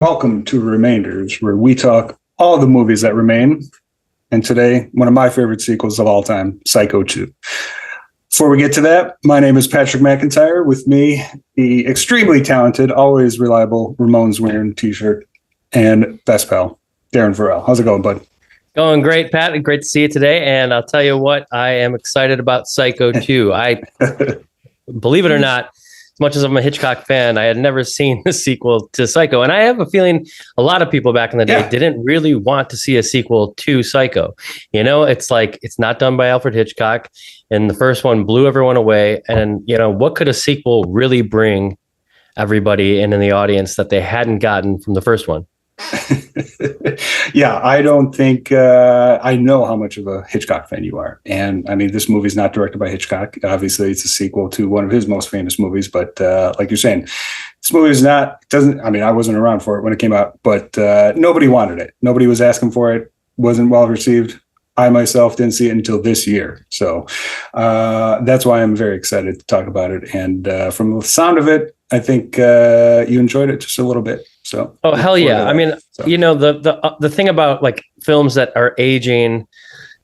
Welcome to Remainders, where we talk all the movies that remain. And today, one of my favorite sequels of all time, Psycho 2. Before we get to that, my name is Patrick McIntyre. With me, the extremely talented, always reliable Ramones wearing t-shirt and best pal, Darren Varel. How's it going, bud? Going great, Pat. Great to see you today. And I'll tell you what, I am excited about Psycho 2. I believe it or not, as much as I'm a Hitchcock fan, I had never seen the sequel to Psycho. And I have a feeling a lot of people back in the day didn't really want to see a sequel to Psycho. You know, it's like, it's not done by Alfred Hitchcock. And the first one blew everyone away. And, you know, what could a sequel really bring everybody in the audience that they hadn't gotten from the first one? Yeah, I don't think I know how much of a Hitchcock fan you are. And I mean, this movie's not directed by Hitchcock. Obviously, it's a sequel to one of his most famous movies. But like you're saying, this movie is not, I wasn't around for it when it came out, but nobody wanted it. Nobody was asking for it. Wasn't well received. I myself didn't see it until this year. So that's why I'm very excited to talk about it. And from the sound of it, I think you enjoyed it just a little bit. So, oh, hell yeah. I mean, you know, the thing about like films that are aging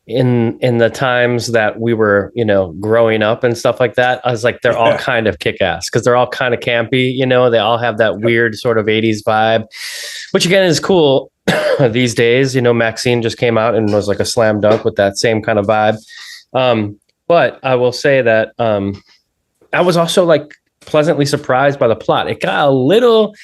in the times that we were, you know, growing up and stuff like that, I was like, they're all kind of kick-ass because they're all kind of campy, you know, they all have that weird sort of 80s vibe, which again is cool these days. You know, Maxine just came out and was like a slam dunk with that same kind of vibe. But I will say that I was also like pleasantly surprised by the plot. It got a little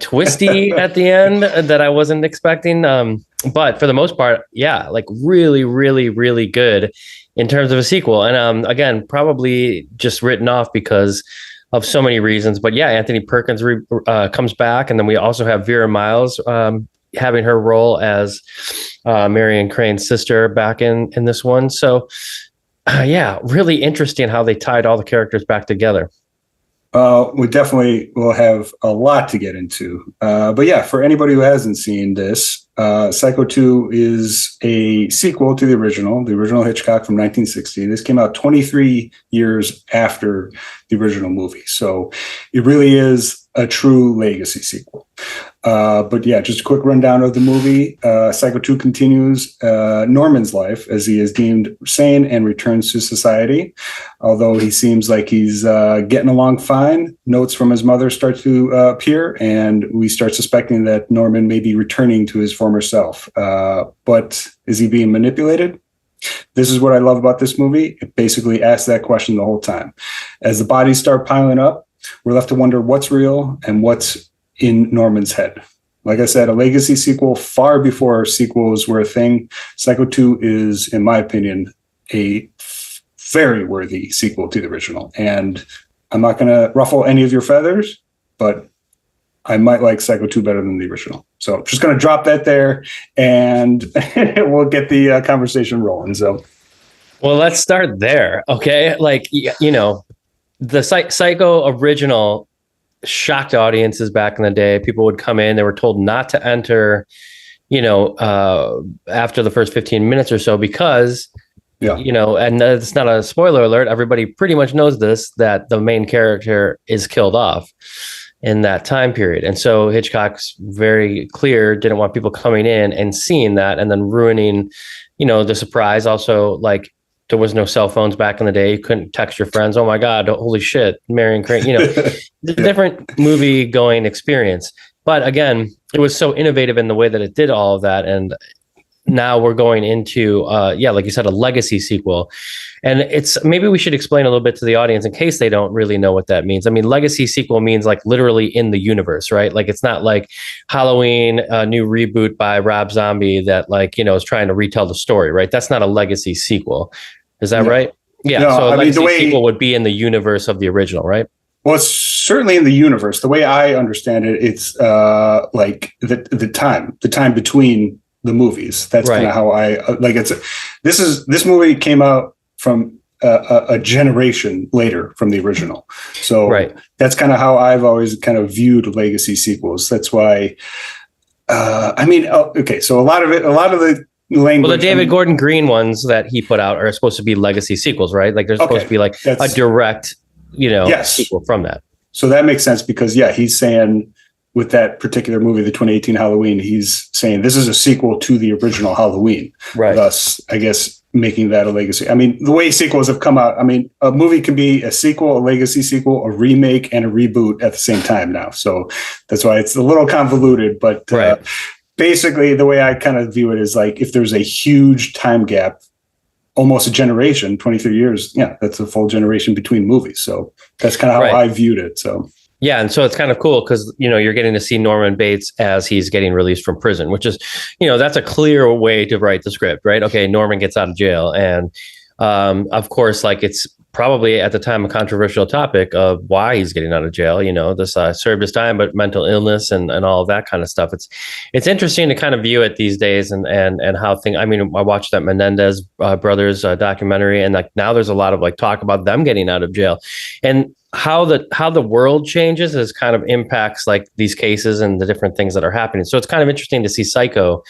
twisty at the end that I wasn't expecting. But for the most part, yeah, like really, really, really good in terms of a sequel. And again, probably just written off because of so many reasons. But yeah, Anthony Perkins comes back. And then we also have Vera Miles having her role as Marion Crane's sister back in this one. So yeah, really interesting how they tied all the characters back together. We definitely will have a lot to get into. But yeah, for anybody who hasn't seen this, Psycho 2 is a sequel to the original Hitchcock from 1960. This came out 23 years after the original movie. So it really is a true legacy sequel. But yeah, just a quick rundown of the movie. Psycho 2 continues Norman's life as he is deemed sane and returns to society. Although he seems like he's getting along fine, notes from his mother start to appear, and we start suspecting that Norman may be returning to his former self. But is he being manipulated? This is what I love about this movie. It basically asks that question the whole time. As the bodies start piling up, we're left to wonder what's real and what's in Norman's head. Like I said, a legacy sequel far before sequels were a thing. Psycho 2 is, in my opinion, a very worthy sequel to the original. And I'm not going to ruffle any of your feathers, but I might like Psycho 2 better than the original. So I'm just going to drop that there and we'll get the conversation rolling. So, well, let's start there. Okay. Like, you know, the Psycho original shocked audiences back in the day. People would come in, they were told not to enter, you know, after the first 15 minutes or so, because, you know, and it's not a spoiler alert, everybody pretty much knows this, that the main character is killed off in that time period. And so Hitchcock's very clear, didn't want people coming in and seeing that and then ruining, you know, the surprise. Also, like, there was no cell phones back in the day. You couldn't text your friends. Oh my God, holy shit, Marion Crane, you know, the different movie going experience. But again, it was so innovative in the way that it did all of that. And now we're going into, like you said, a legacy sequel. And it's, maybe we should explain a little bit to the audience in case they don't really know what that means. I mean, legacy sequel means like literally in the universe, right? Like it's not like Halloween, a new reboot by Rob Zombie that, like, you know, is trying to retell the story, right? That's not a legacy sequel. Is that right? Yeah. No, so a legacy sequel would be in the universe of the original, right? Well, it's certainly in the universe. The way I understand it, it's like the time between the movies. That's kind of how I like it. This movie came out from a generation later from the original. So that's kind of how I've always kind of viewed legacy sequels. That's why, I mean, okay. So a lot of the language. Well, the David Gordon Green ones that he put out are supposed to be legacy sequels, right? Like they're supposed to be like a direct, you know, sequel from that. So that makes sense because, yeah, he's saying with that particular movie, the 2018 Halloween, he's saying this is a sequel to the original Halloween. Right. Thus, I guess, making that a legacy. I mean, the way sequels have come out, I mean, a movie can be a sequel, a legacy sequel, a remake, and a reboot at the same time now. So that's why it's a little convoluted. But basically, the way I kind of view it is like if there's a huge time gap, almost a generation, 23 years, yeah, that's a full generation between movies. So that's kind of how I viewed it. So yeah, and so it's kind of cool because, you know, you're getting to see Norman Bates as he's getting released from prison, which is, you know, that's a clear way to write the script, right? Okay, Norman gets out of jail. And of course, like it's probably at the time a controversial topic of why he's getting out of jail. You know, this served his time, but mental illness and all of that kind of stuff. It's interesting to kind of view it these days and how things. I mean, I watched that Menendez brothers documentary, and like now there's a lot of like talk about them getting out of jail, and how the world changes is kind of impacts like these cases and the different things that are happening. So it's kind of interesting to see Psycho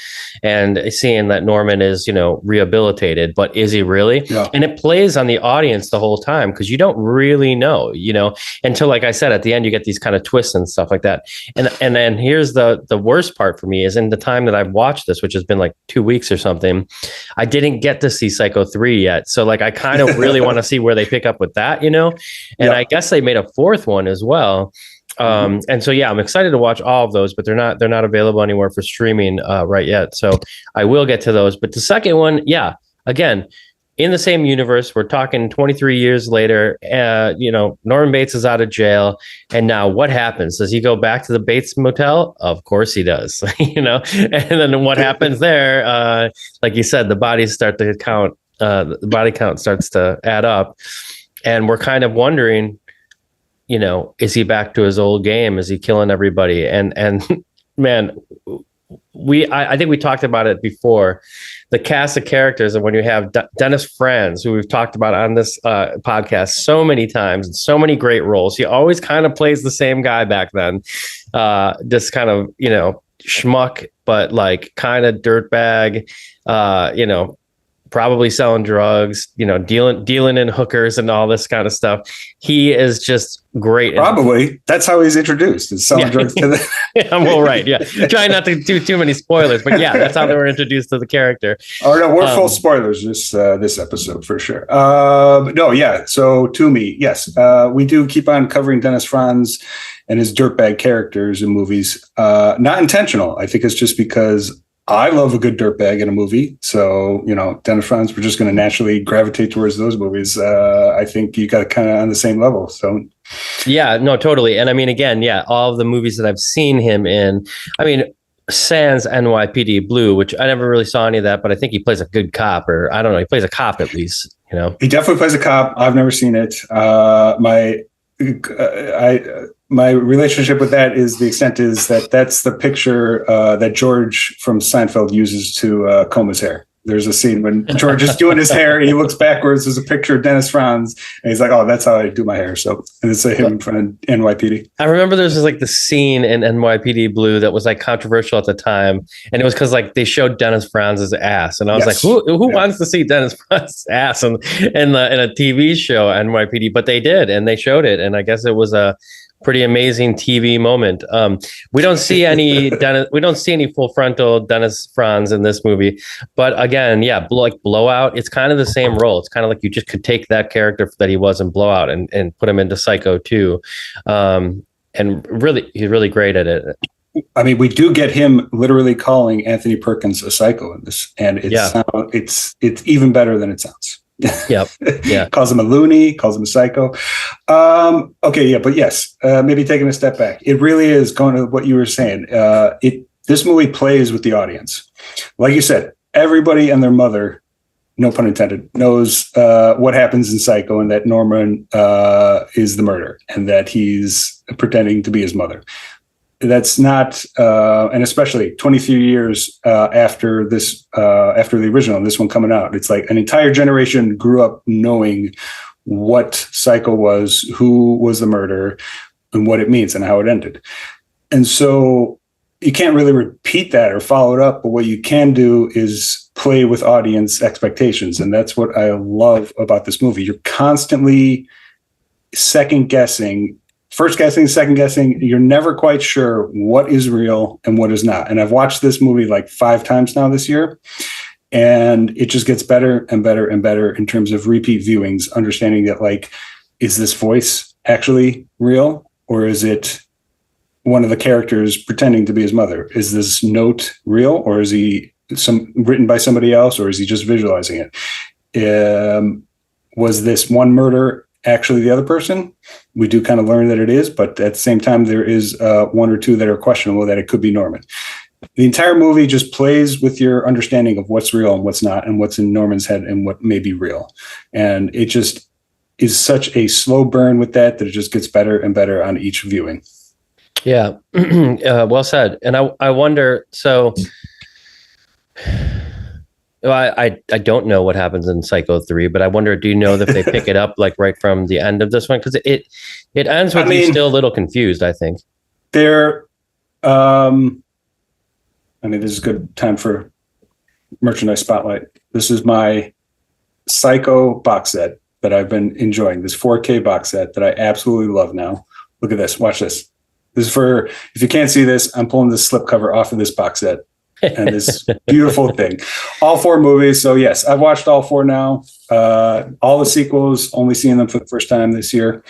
and seeing that Norman is, you know, rehabilitated, but is he really? Yeah. And it plays on the audience the whole time because you don't really know, you know, until, like I said, at the end, you get these kind of twists and stuff like that. And then here's the worst part for me is in the time that I've watched this, which has been like 2 weeks or something, I didn't get to see Psycho 3 yet. So like, I kind of really want to see where they pick up with that, you know, and I guess they made a 4th one as well. And so, yeah, I'm excited to watch all of those, but they're not available anywhere for streaming right yet. So I will get to those. But the second one, yeah, again, in the same universe, we're talking 23 years later, you know, Norman Bates is out of jail. And now what happens? Does he go back to the Bates Motel? Of course he does, you know, and then what happens there? Like you said, the bodies start to count, the body count starts to add up. And we're kind of wondering, you know, is he back to his old game? Is he killing everybody? And man, I think we talked about it before. The cast of characters, and when you have Dennis Franz, who we've talked about on this podcast so many times, and so many great roles. He always kind of plays the same guy back then. This kind of, you know, schmuck, but like kind of dirtbag, you know, probably selling drugs, you know, dealing in hookers and all this kind of stuff. He is just great. Probably that's how he's introduced, is selling drugs to the well, right. Yeah. Trying not to do too many spoilers, but yeah, that's how they were introduced to the character. Oh no, we're full spoilers this episode for sure. No, yeah. So to me, yes, we do keep on covering Dennis Franz and his dirtbag characters in movies. Not intentional. I think it's just because I love a good dirtbag in a movie. So, you know, Dennis Franz, we're just going to naturally gravitate towards those movies. I think you got kind of on the same level. So, yeah, no, totally. And I mean, again, yeah, all of the movies that I've seen him in, I mean, sans NYPD Blue, which I never really saw any of that, but I think he plays a good cop, or I don't know, he plays a cop at least, you know. He definitely plays a cop. I've never seen it. My relationship with that is the extent is that's the picture that George from Seinfeld uses to comb his hair. There's a scene when George is doing his hair and he looks backwards. There's a picture of Dennis Franz and he's like, "Oh, that's how I do my hair." So, and it's him in front of NYPD. I remember there's like the scene in NYPD Blue that was like controversial at the time, and it was because like they showed Dennis Franz's ass, and I was like, "Who wants to see Dennis Franz's ass in a TV show NYPD?" But they did, and they showed it, and I guess it was a pretty amazing TV moment. We don't see any full frontal Dennis Franz in this movie, but again, yeah, like Blowout, it's kind of the same role. It's kind of like you just could take that character that he was in Blowout and put him into Psycho 2. And really, he's really great at it. I mean, we do get him literally calling Anthony Perkins a psycho in this, and it's even better than it sounds. Yep. Yeah. Calls him a loony, calls him a psycho. Okay. Yeah. But yes, maybe taking a step back. It really is going to what you were saying. This movie plays with the audience. Like you said, everybody and their mother, no pun intended, knows what happens in Psycho and that Norman is the murderer and that he's pretending to be his mother. That's not, and especially 23 years after the original, this one coming out, it's like an entire generation grew up knowing what Psycho was, who was the murderer, and what it means and how it ended. And so you can't really repeat that or follow it up, but what you can do is play with audience expectations. And that's what I love about this movie. You're constantly second guessing first guessing, second guessing. You're never quite sure what is real and what is not. And I've watched this movie like 5 times now this year, and it just gets better and better and better in terms of repeat viewings, understanding that, like, is this voice actually real, or is it one of the characters pretending to be his mother? Is this note real, or is he written by somebody else, or is he just visualizing it? Was this one murder actually the other person? We do kind of learn that it is, but at the same time, there is 1 or 2 that are questionable that it could be Norman. The entire movie just plays with your understanding of what's real and what's not, and what's in Norman's head and what may be real. And it just is such a slow burn with that it just gets better and better on each viewing. Yeah. Well said. And I wonder, so I don't know what happens in Psycho 3, but I wonder, do you know if they pick it up like right from the end of this one? Because it ends with you still a little confused, I think. This is a good time for merchandise spotlight. This is my Psycho box set that I've been enjoying, this 4K box set that I absolutely love now. Look at this. Watch this. This is for, if you can't see this, I'm pulling this slipcover off of this box set. And this beautiful thing. All 4 movies. So yes, I've watched all 4 now. All the sequels, only seeing them for the first time this year.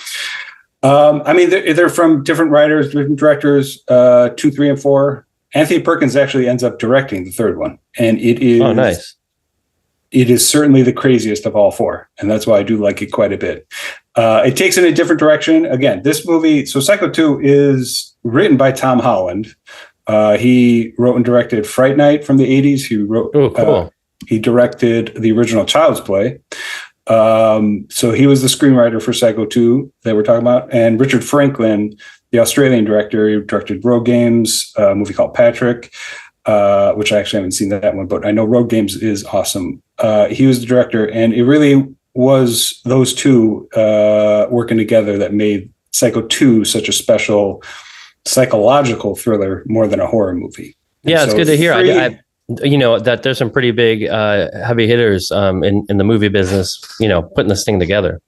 They're from different writers, different directors, 2, 3, and 4. Anthony Perkins actually ends up directing the 3rd one. And it is, oh, nice. It is certainly the craziest of all 4. And that's why I do like it quite a bit. It takes in a different direction. Again, this movie, so Psycho 2 is written by Tom Holland. He wrote and directed Fright Night from the 80s. He wrote, cool. He directed the original Child's Play. So he was the screenwriter for Psycho 2 that we're talking about. And Richard Franklin, the Australian director, he directed Road Games, a movie called Patrick, which I actually haven't seen that one, but I know Road Games is awesome. He was the director, and it really was those two working together that made Psycho 2 such a special psychological thriller more than a horror movie. Yeah, it's good to hear. I that there's some pretty big heavy hitters in the movie business, putting this thing together.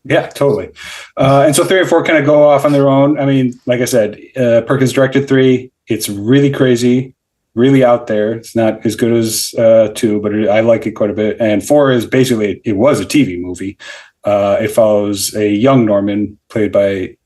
Yeah, totally. And so 3 and 4 kind of go off on their own. I mean, like I said, Perkins directed 3. It's really crazy, really out there. It's not as good as 2, but I like it quite a bit. And 4 is basically, it was a TV movie. It follows a young Norman played by,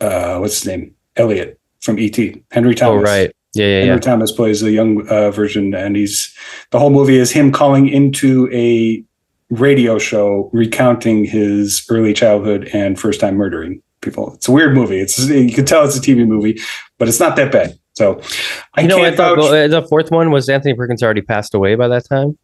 what's his name? Elliot from E.T., Henry Thomas. Oh, right. Yeah. Henry Thomas plays a young version, and the whole movie is him calling into a radio show recounting his early childhood and first time murdering people. It's a weird movie. You can tell it's a TV movie, but it's not that bad. So I thought the 4th one was Anthony Perkins already passed away by that time.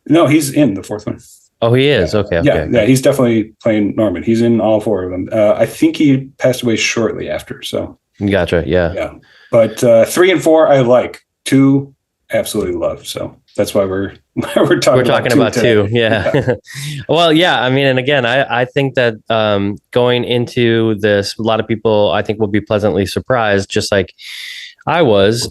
No, he's in the 4th one. Oh, he is. Okay. Yeah, he's definitely playing Norman. He's in all 4 of them. I think he passed away shortly after. So gotcha. Yeah. But 3 and 4 I like. 2 absolutely love. So that's why we're talking about 2. Yeah. Well, yeah. I mean, and again, I think that going into this, a lot of people I think will be pleasantly surprised, just like I was.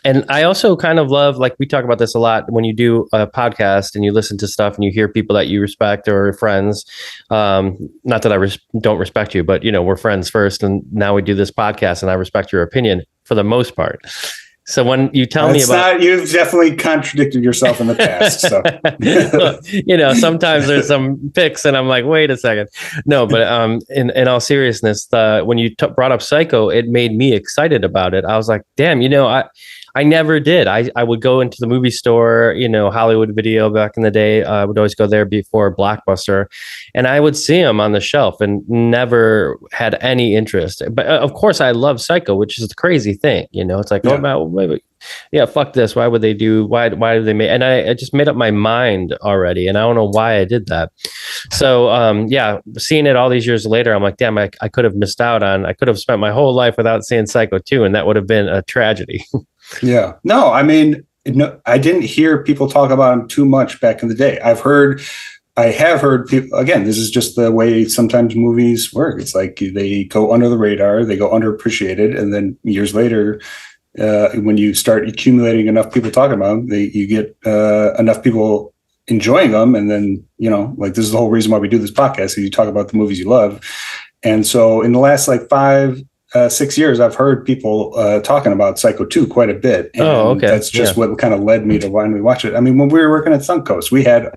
And I also kind of love, like we talk about this a lot when you do a podcast and you listen to stuff and you hear people that you respect or friends. Not that I don't respect you, but we're friends first, and now we do this podcast and I respect your opinion for the most part. So when you tell me about, you've definitely contradicted yourself in the past. So, Look, sometimes there's some picks and I'm like, wait a second. No, but in all seriousness, when you brought up Psycho, it made me excited about it. I was like, damn, I never did. I would go into the movie store, Hollywood Video back in the day. I would always go there before Blockbuster, and I would see them on the shelf and never had any interest. But of course, I love Psycho, which is the crazy thing. It's like, fuck this. Why would they do? Why did they make? And I just made up my mind already, and I don't know why I did that. So seeing it all these years later, I'm like, damn, I could have missed out on. I could have spent my whole life without seeing Psycho 2, and that would have been a tragedy. Yeah. No, I mean, I didn't hear people talk about him too much back in the day. I have heard people, again, this is just the way sometimes movies work. It's like they go under the radar, they go underappreciated, and then years later, when you start accumulating enough people talking about them, you get enough people enjoying them. And then, like, this is the whole reason why we do this podcast. So you talk about the movies you love. And so in the last like 6 years, I've heard people talking about Psycho 2 quite a bit. And okay. That's just what kind of led me to when we watch it. I mean, when we were working at Suncoast, we had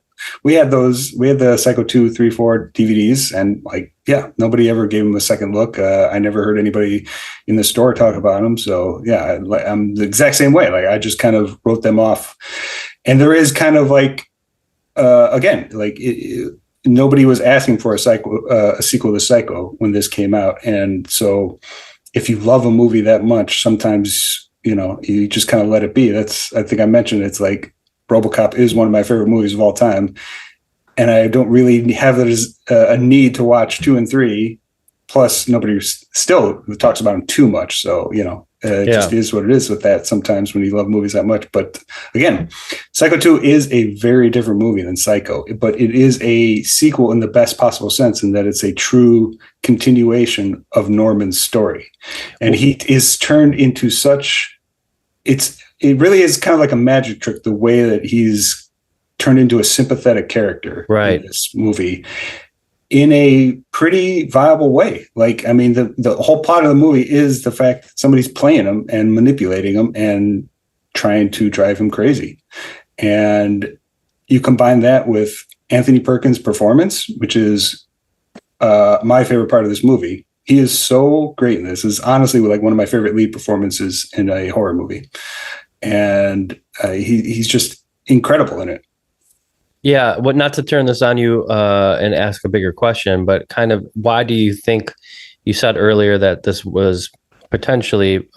the Psycho 2, 3, 4 DVDs, and like, yeah, nobody ever gave them a second look. I never heard anybody in the store talk about them. So yeah, I'm the exact same way. Like I just kind of wrote them off. And there is kind of like, again, like nobody was asking for a sequel to Psycho when this came out. And so if you love a movie that much, sometimes, you just kind of let it be. I think I mentioned, it's like RoboCop is one of my favorite movies of all time. And I don't really have it as a need to watch 2 and 3. Plus, nobody still talks about them too much. So, it just is what it is with that sometimes when you love movies that much. But again, Psycho 2 is a very different movie than Psycho, but it is a sequel in the best possible sense, in that it's a true continuation of Norman's story. And he is turned into it really is kind of like a magic trick, the way that he's turned into a sympathetic character in this movie, in a pretty viable way. Like, I mean, the whole plot of the movie is the fact that somebody's playing him and manipulating him and trying to drive him crazy. And you combine that with Anthony Perkins' performance, which is my favorite part of this movie. He is so great in this. This is honestly like one of my favorite lead performances in a horror movie. And he's just incredible in it. Yeah, not to turn this on you and ask a bigger question, but kind of why do you think, you said earlier that this was potentially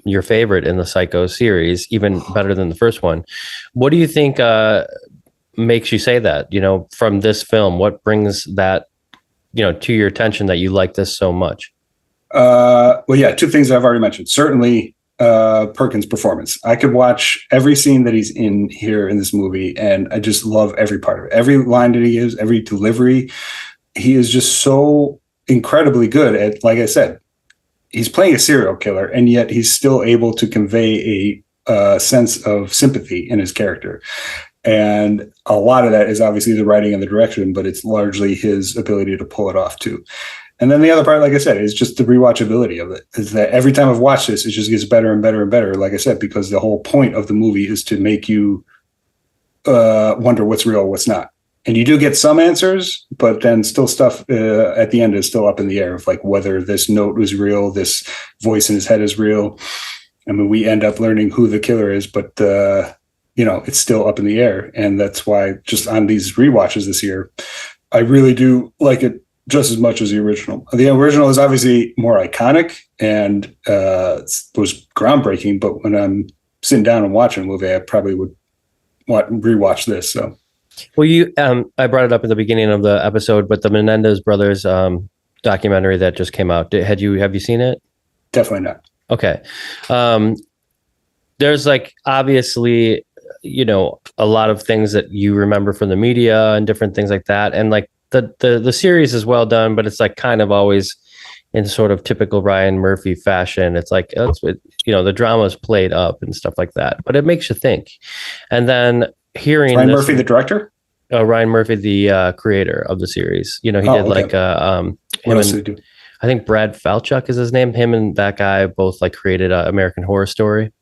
your favorite in the Psycho series, even better than the first one. What do you think makes you say that, from this film? What brings that, to your attention that you like this so much? Well, yeah, 2 things I've already mentioned. Certainly, Perkins' performance. I could watch every scene that he's in here in this movie, and I just love every part of it. Every line that he gives, every delivery. He is just so incredibly good at, like I said, he's playing a serial killer, and yet he's still able to convey a sense of sympathy in his character. And a lot of that is obviously the writing and the direction, but it's largely his ability to pull it off too. And then the other part, like I said, is just the rewatchability of it. Is that every time I've watched this, it just gets better and better and better. Like I said, because the whole point of the movie is to make you wonder what's real, what's not. And you do get some answers, but then still stuff at the end is still up in the air of like whether this note was real, this voice in his head is real. I mean, we end up learning who the killer is, but it's still up in the air. And that's why just on these rewatches this year, I really do like it just as much as the original. The original is obviously more iconic and was groundbreaking, but when I'm sitting down and watching a movie, I probably would rewatch this. So, well, I brought it up at the beginning of the episode, but the Menendez brothers documentary that just came out, have you seen it? Definitely not. Okay. There's like obviously, a lot of things that you remember from the media and different things like that, and like the series is well done, but it's like kind of always in sort of typical Ryan Murphy fashion. It's like, the drama is played up and stuff like that, but it makes you think. And then hearing Ryan Murphy, the director? Ryan Murphy, the creator of the series, he did like, what else did he do? I think Brad Falchuk is his name. Him and that guy both like created American Horror Story.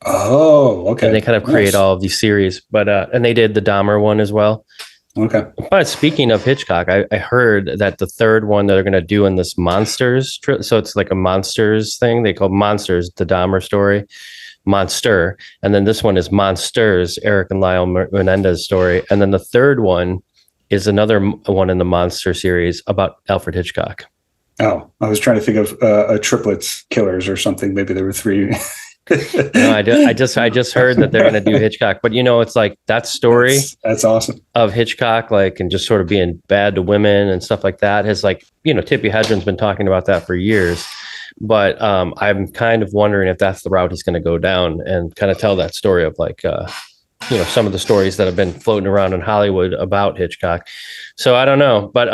Oh, okay. And they kind of create all of these series, but, and they did the Dahmer one as well. Okay. But speaking of Hitchcock, I heard that the third one that they're going to do in this Monsters, so it's like a Monsters thing. They call Monsters, the Dahmer story, Monster. And then this one is Monsters, Eric and Lyle Menendez story. And then the third one is another one in the Monster series about Alfred Hitchcock. Oh, I was trying to think of triplets killers or something. Maybe there were 3. No, I just heard that they're going to do Hitchcock, but it's like that story. That's awesome. Of Hitchcock, like, and just sort of being bad to women and stuff like that has like, Tippi Hedren's been talking about that for years, but I'm kind of wondering if that's the route he's going to go down and kind of tell that story of like, some of the stories that have been floating around in Hollywood about Hitchcock. So I don't know, but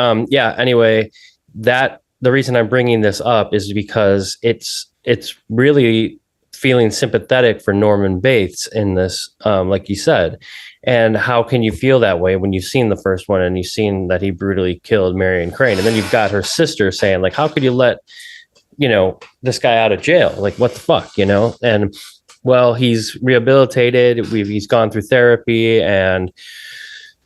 anyway, the reason I'm bringing this up is because it's really feeling sympathetic for Norman Bates in this, like you said. And how can you feel that way when you've seen the first one and you've seen that he brutally killed Marion Crane? And then you've got her sister saying, like, how could you let, this guy out of jail? Like, what the fuck, And well, he's rehabilitated. He's gone through therapy and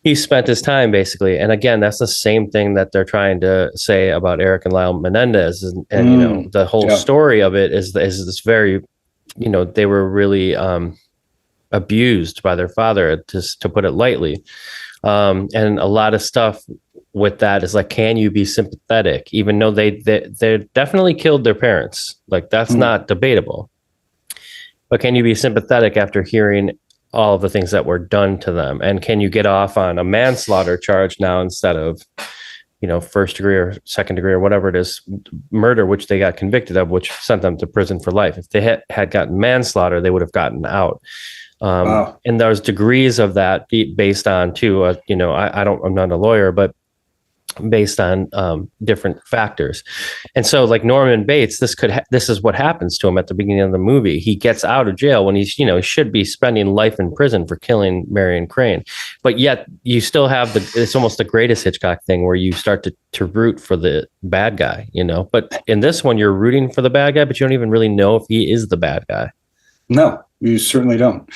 he spent his time basically. And again, that's the same thing that they're trying to say about Eric and Lyle Menendez. And the whole story of it is this very, they were really, abused by their father, to put it lightly. And a lot of stuff with that is like, can you be sympathetic, even though they definitely killed their parents? Like, that's not debatable. But can you be sympathetic after hearing all of the things that were done to them? And can you get off on a manslaughter charge now instead of, first degree or second degree or whatever it is, murder, which they got convicted of, which sent them to prison for life? If they had gotten manslaughter, they would have gotten out. Wow. And there's degrees of that based on too, I'm not a lawyer, but based on different factors. And so like Norman Bates, this is what happens to him at the beginning of the movie. He gets out of jail when he's, he should be spending life in prison for killing Marion Crane. But yet you still have it's almost the greatest Hitchcock thing where you start to root for the bad guy, but in this one, you're rooting for the bad guy, but you don't even really know if he is the bad guy. No, you certainly don't.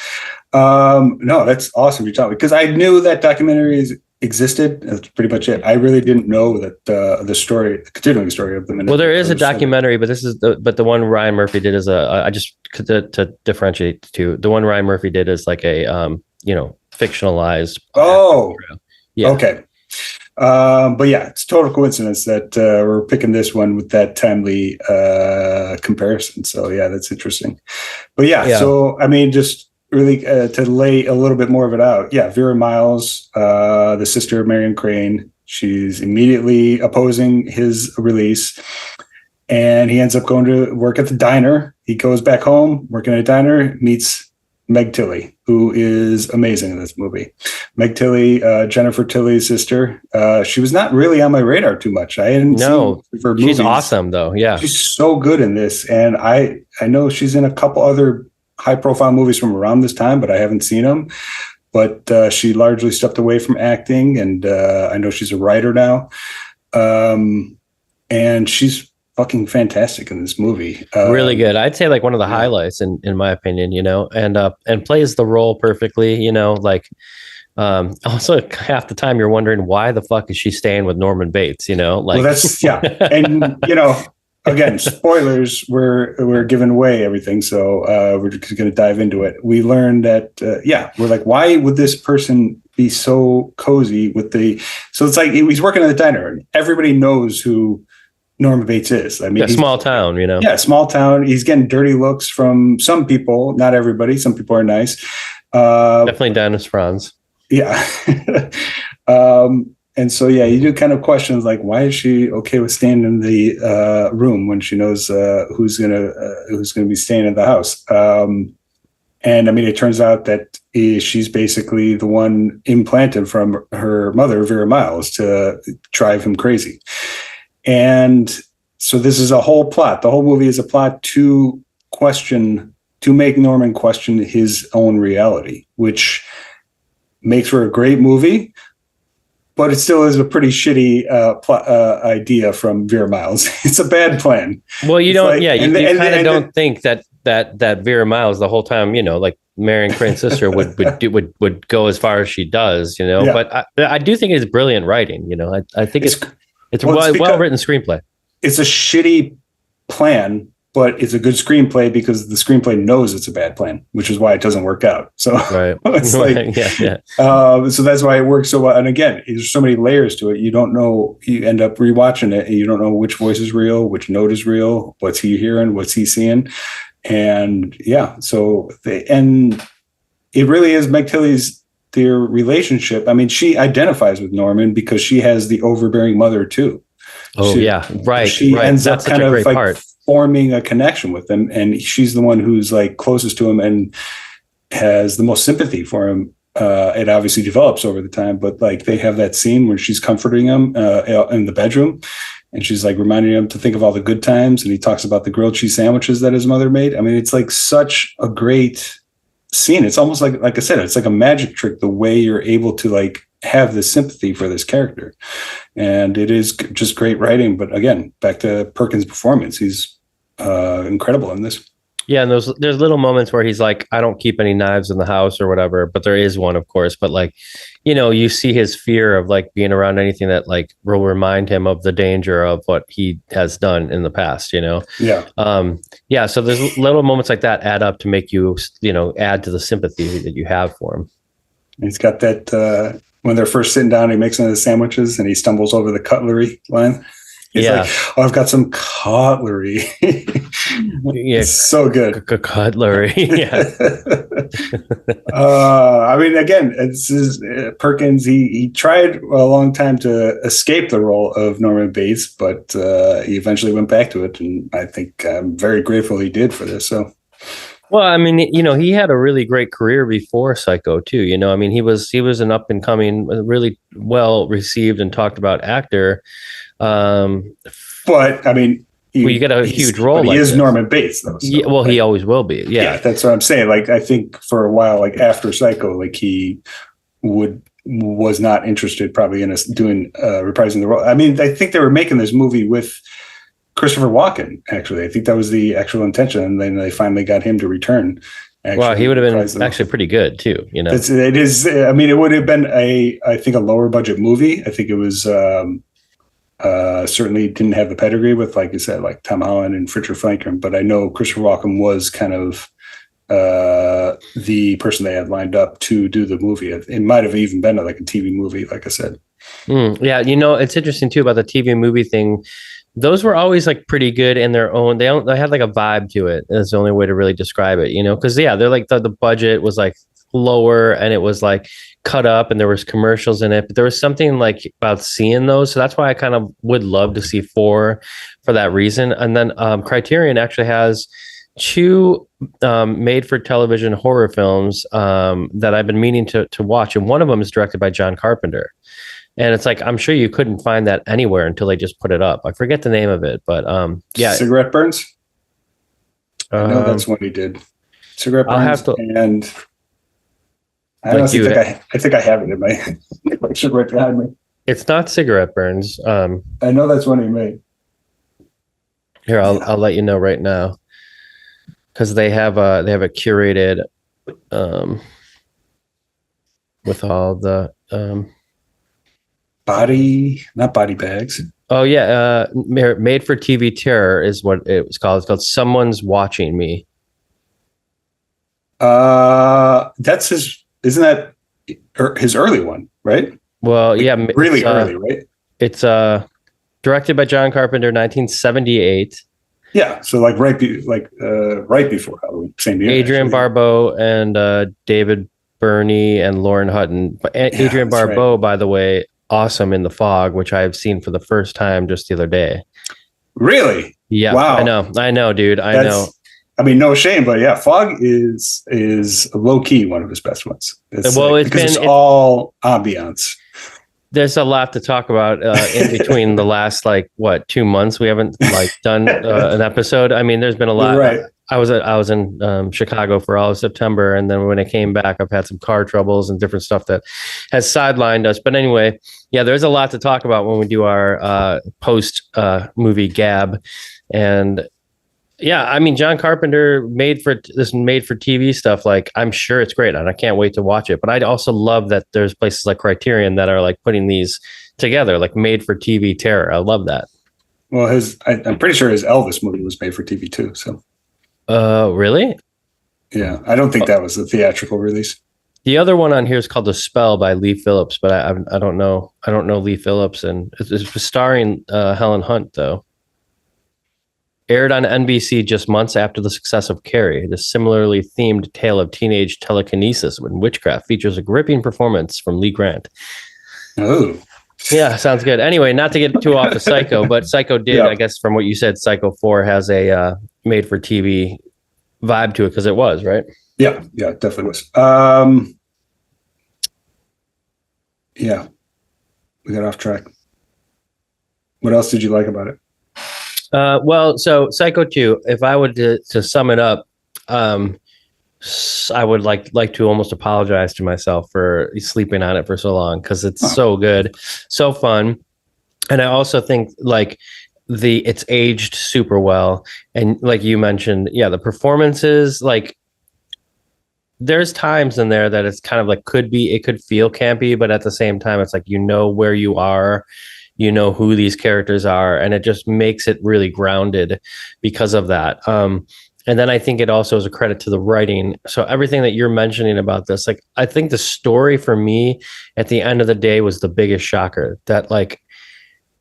No, that's awesome. You're talking, because I knew that documentaries existed. That's pretty much it. I really didn't know that the continuing story of the Menendez. Well, there is a documentary, but the one Ryan Murphy did is I just to differentiate the two. The one Ryan Murphy did is like a fictionalized. Oh, yeah. Okay. But yeah, it's total coincidence that we're picking this one with that timely comparison. So yeah, that's interesting. But yeah. So I mean, just really to lay a little bit more of it out. Yeah, Vera Miles, the sister of Marion Crane, she's immediately opposing his release, and he ends up going to work at the diner. He goes back home, working at a diner, meets Meg Tilly, who is amazing in this movie. Meg Tilly, Jennifer Tilly's sister. She was not really on my radar too much. I hadn't seen her movies. She's awesome though. Yeah. She's so good in this. And I know she's in a couple other high profile movies from around this time, but I haven't seen them. But she largely stepped away from acting, and I know she's a writer now. And she's fucking fantastic in this movie. Really good. I'd say like one of the highlights in my opinion, and plays the role perfectly, also half the time you're wondering why the fuck is she staying with Norman Bates, Well, that's, yeah. And, again, spoilers, we're giving away everything. So we're just going to dive into it. We learned that, we're like, why would this person be so cozy with so it's like he's working at the diner and everybody knows who Norman Bates is. I mean, small town, Yeah, small town. He's getting dirty looks from some people, not everybody. Some people are nice. Definitely Dennis Franz. Yeah. And so, yeah, you do kind of questions like, why is she okay with staying in the room when she knows who's gonna be staying in the house? And I mean, it turns out that she's basically the one implanted from her mother, Vera Miles, to drive him crazy. And so this is a whole plot. The whole movie is a plot to make Norman question his own reality, which makes for a great movie, but it still is a pretty shitty idea from Vera Miles. It's a bad plan. Well, you don't, you kind of don't think that Vera Miles the whole time, like Marion Crane's sister would go as far as she does, Yeah. But I do think it's brilliant writing. I think it's a well-written screenplay. It's a shitty plan, but it's a good screenplay because the screenplay knows it's a bad plan, which is why it doesn't work out. So it's like, so that's why it works so well. And again, there's so many layers to it. You don't know, you end up rewatching it and you don't know which voice is real, which note is real, what's he hearing, what's he seeing. And and it really is Meg Tilly's, their relationship. I mean, she identifies with Norman because she has the overbearing mother too. She ends up kind of like forming a connection with him, and she's the one who's like closest to him and has the most sympathy for him. It obviously develops over the time, but like they have that scene where she's comforting him in the bedroom, and she's like reminding him to think of all the good times, and he talks about the grilled cheese sandwiches that his mother made. I mean, it's like such a great scene. It's almost like I said, it's like a magic trick the way you're able to like have this sympathy for this character, and it is just great writing. But again, back to Perkins' performance, he's incredible in this. Yeah, and there's little moments where he's like, I don't keep any knives in the house or whatever, but there is one, of course. But like, you know, you see his fear of like being around anything that like will remind him of the danger of what he has done in the past, you know? Yeah. So there's little moments like that add up to make you, you know, add to the sympathy that you have for him. He's got that when they're first sitting down, he makes one of the sandwiches and he stumbles over the cutlery line. He's like, oh, I've got some cutlery. Yeah, it's so good. Cutlery. Yeah. I mean, again, Perkins. He tried a long time to escape the role of Norman Bates, but he eventually went back to it, and I think I'm very grateful he did for this. So. Well, I mean, you know, he had a really great career before Psycho too. You know, I mean, he was an up and coming, really well received and talked about actor. But I mean, you get a huge role. He is Norman Bates, though. So, yeah, well, he always will be. Yeah, that's what I'm saying. Like, I think for a while, like after Psycho, like he was not interested probably in us doing reprising the role. I mean, I think they were making this movie with Christopher Walken. Actually, I think that was the actual intention, and then they finally got him to return. Well, he would have been actually pretty good too. You know, it is. I mean, it would have been I think a lower budget movie. I think it was. Certainly didn't have the pedigree with, like you said, like Tom Holland and Fritz Franklin, but I know Christopher Walken was kind of the person they had lined up to do the movie. It might have even been like a TV movie, like I said. Yeah, you know, it's interesting too about the TV movie thing. Those were always like pretty good in their own. They had like a vibe to it. That's the only way to really describe it, you know, because they're like the budget was like lower and it was like cut up and there was commercials in it, but there was something like about seeing those. So that's why I kind of would love to see 4 for that reason. And then Criterion actually has 2 made for television horror films that I've been meaning to watch. And one of them is directed by John Carpenter. And it's like, I'm sure you couldn't find that anywhere until they just put it up. I forget the name of it, but yeah. Cigarette Burns? I know that's what he did. Cigarette Burns and... I think I have it in my should right behind me. It's not Cigarette Burns. I know that's one he made. Here, I'll let you know right now, because they have a curated with all the not body bags. Oh yeah, made for TV terror is what it was called. It's called Someone's Watching Me. That's his. Isn't that his early one, right? Well, like, yeah, really early, right? It's directed by John Carpenter, 1978. Yeah, so like right before Halloween, same year. Adrienne Barbeau and David Burney and Lauren Hutton. Adrienne Barbeau, right. By the way, awesome in The Fog, which I've seen for the first time just the other day. Really? Yeah. Wow. I know, dude. I know. I mean, no shame, but yeah, Fog is low key one of his best ones. It's all ambiance. There's a lot to talk about in between the last 2 months. We haven't done an episode. I mean, there's been a lot. Right. I was in Chicago for all of September, and then when I came back, I've had some car troubles and different stuff that has sidelined us. But anyway, yeah, there's a lot to talk about when we do our post movie gab, and. Yeah, I mean, John Carpenter made for TV stuff. Like, I'm sure it's great, and I can't wait to watch it. But I'd also love that there's places like Criterion that are like putting these together, like made for TV terror. I love that. Well, I'm pretty sure his Elvis movie was made for TV too. So, really? Yeah, I don't think that was a theatrical release. The other one on here is called The Spell by Lee Phillips, but I don't know Lee Phillips, and it's starring Helen Hunt though. Aired on NBC just months after the success of Carrie, the similarly themed tale of teenage telekinesis and witchcraft features a gripping performance from Lee Grant. Oh. Yeah, sounds good. Anyway, not to get too off of Psycho, but Psycho did, I guess, from what you said, Psycho 4 has a made-for-TV vibe to it, because it was, right? Yeah, it definitely was. Yeah, we got off track. What else did you like about it? Well, so Psycho 2, if I would to sum it up, I would like to almost apologize to myself for sleeping on it for so long, because it's so good, so fun. And I also think like it's aged super well. And like you mentioned, yeah, the performances, like there's times in there that it's kind of like it could feel campy, but at the same time, it's like, where you are, who these characters are, and it just makes it really grounded because of that. And then I think it also is a credit to the writing. So everything that you're mentioning about this, like, I think the story for me at the end of the day was the biggest shocker, that like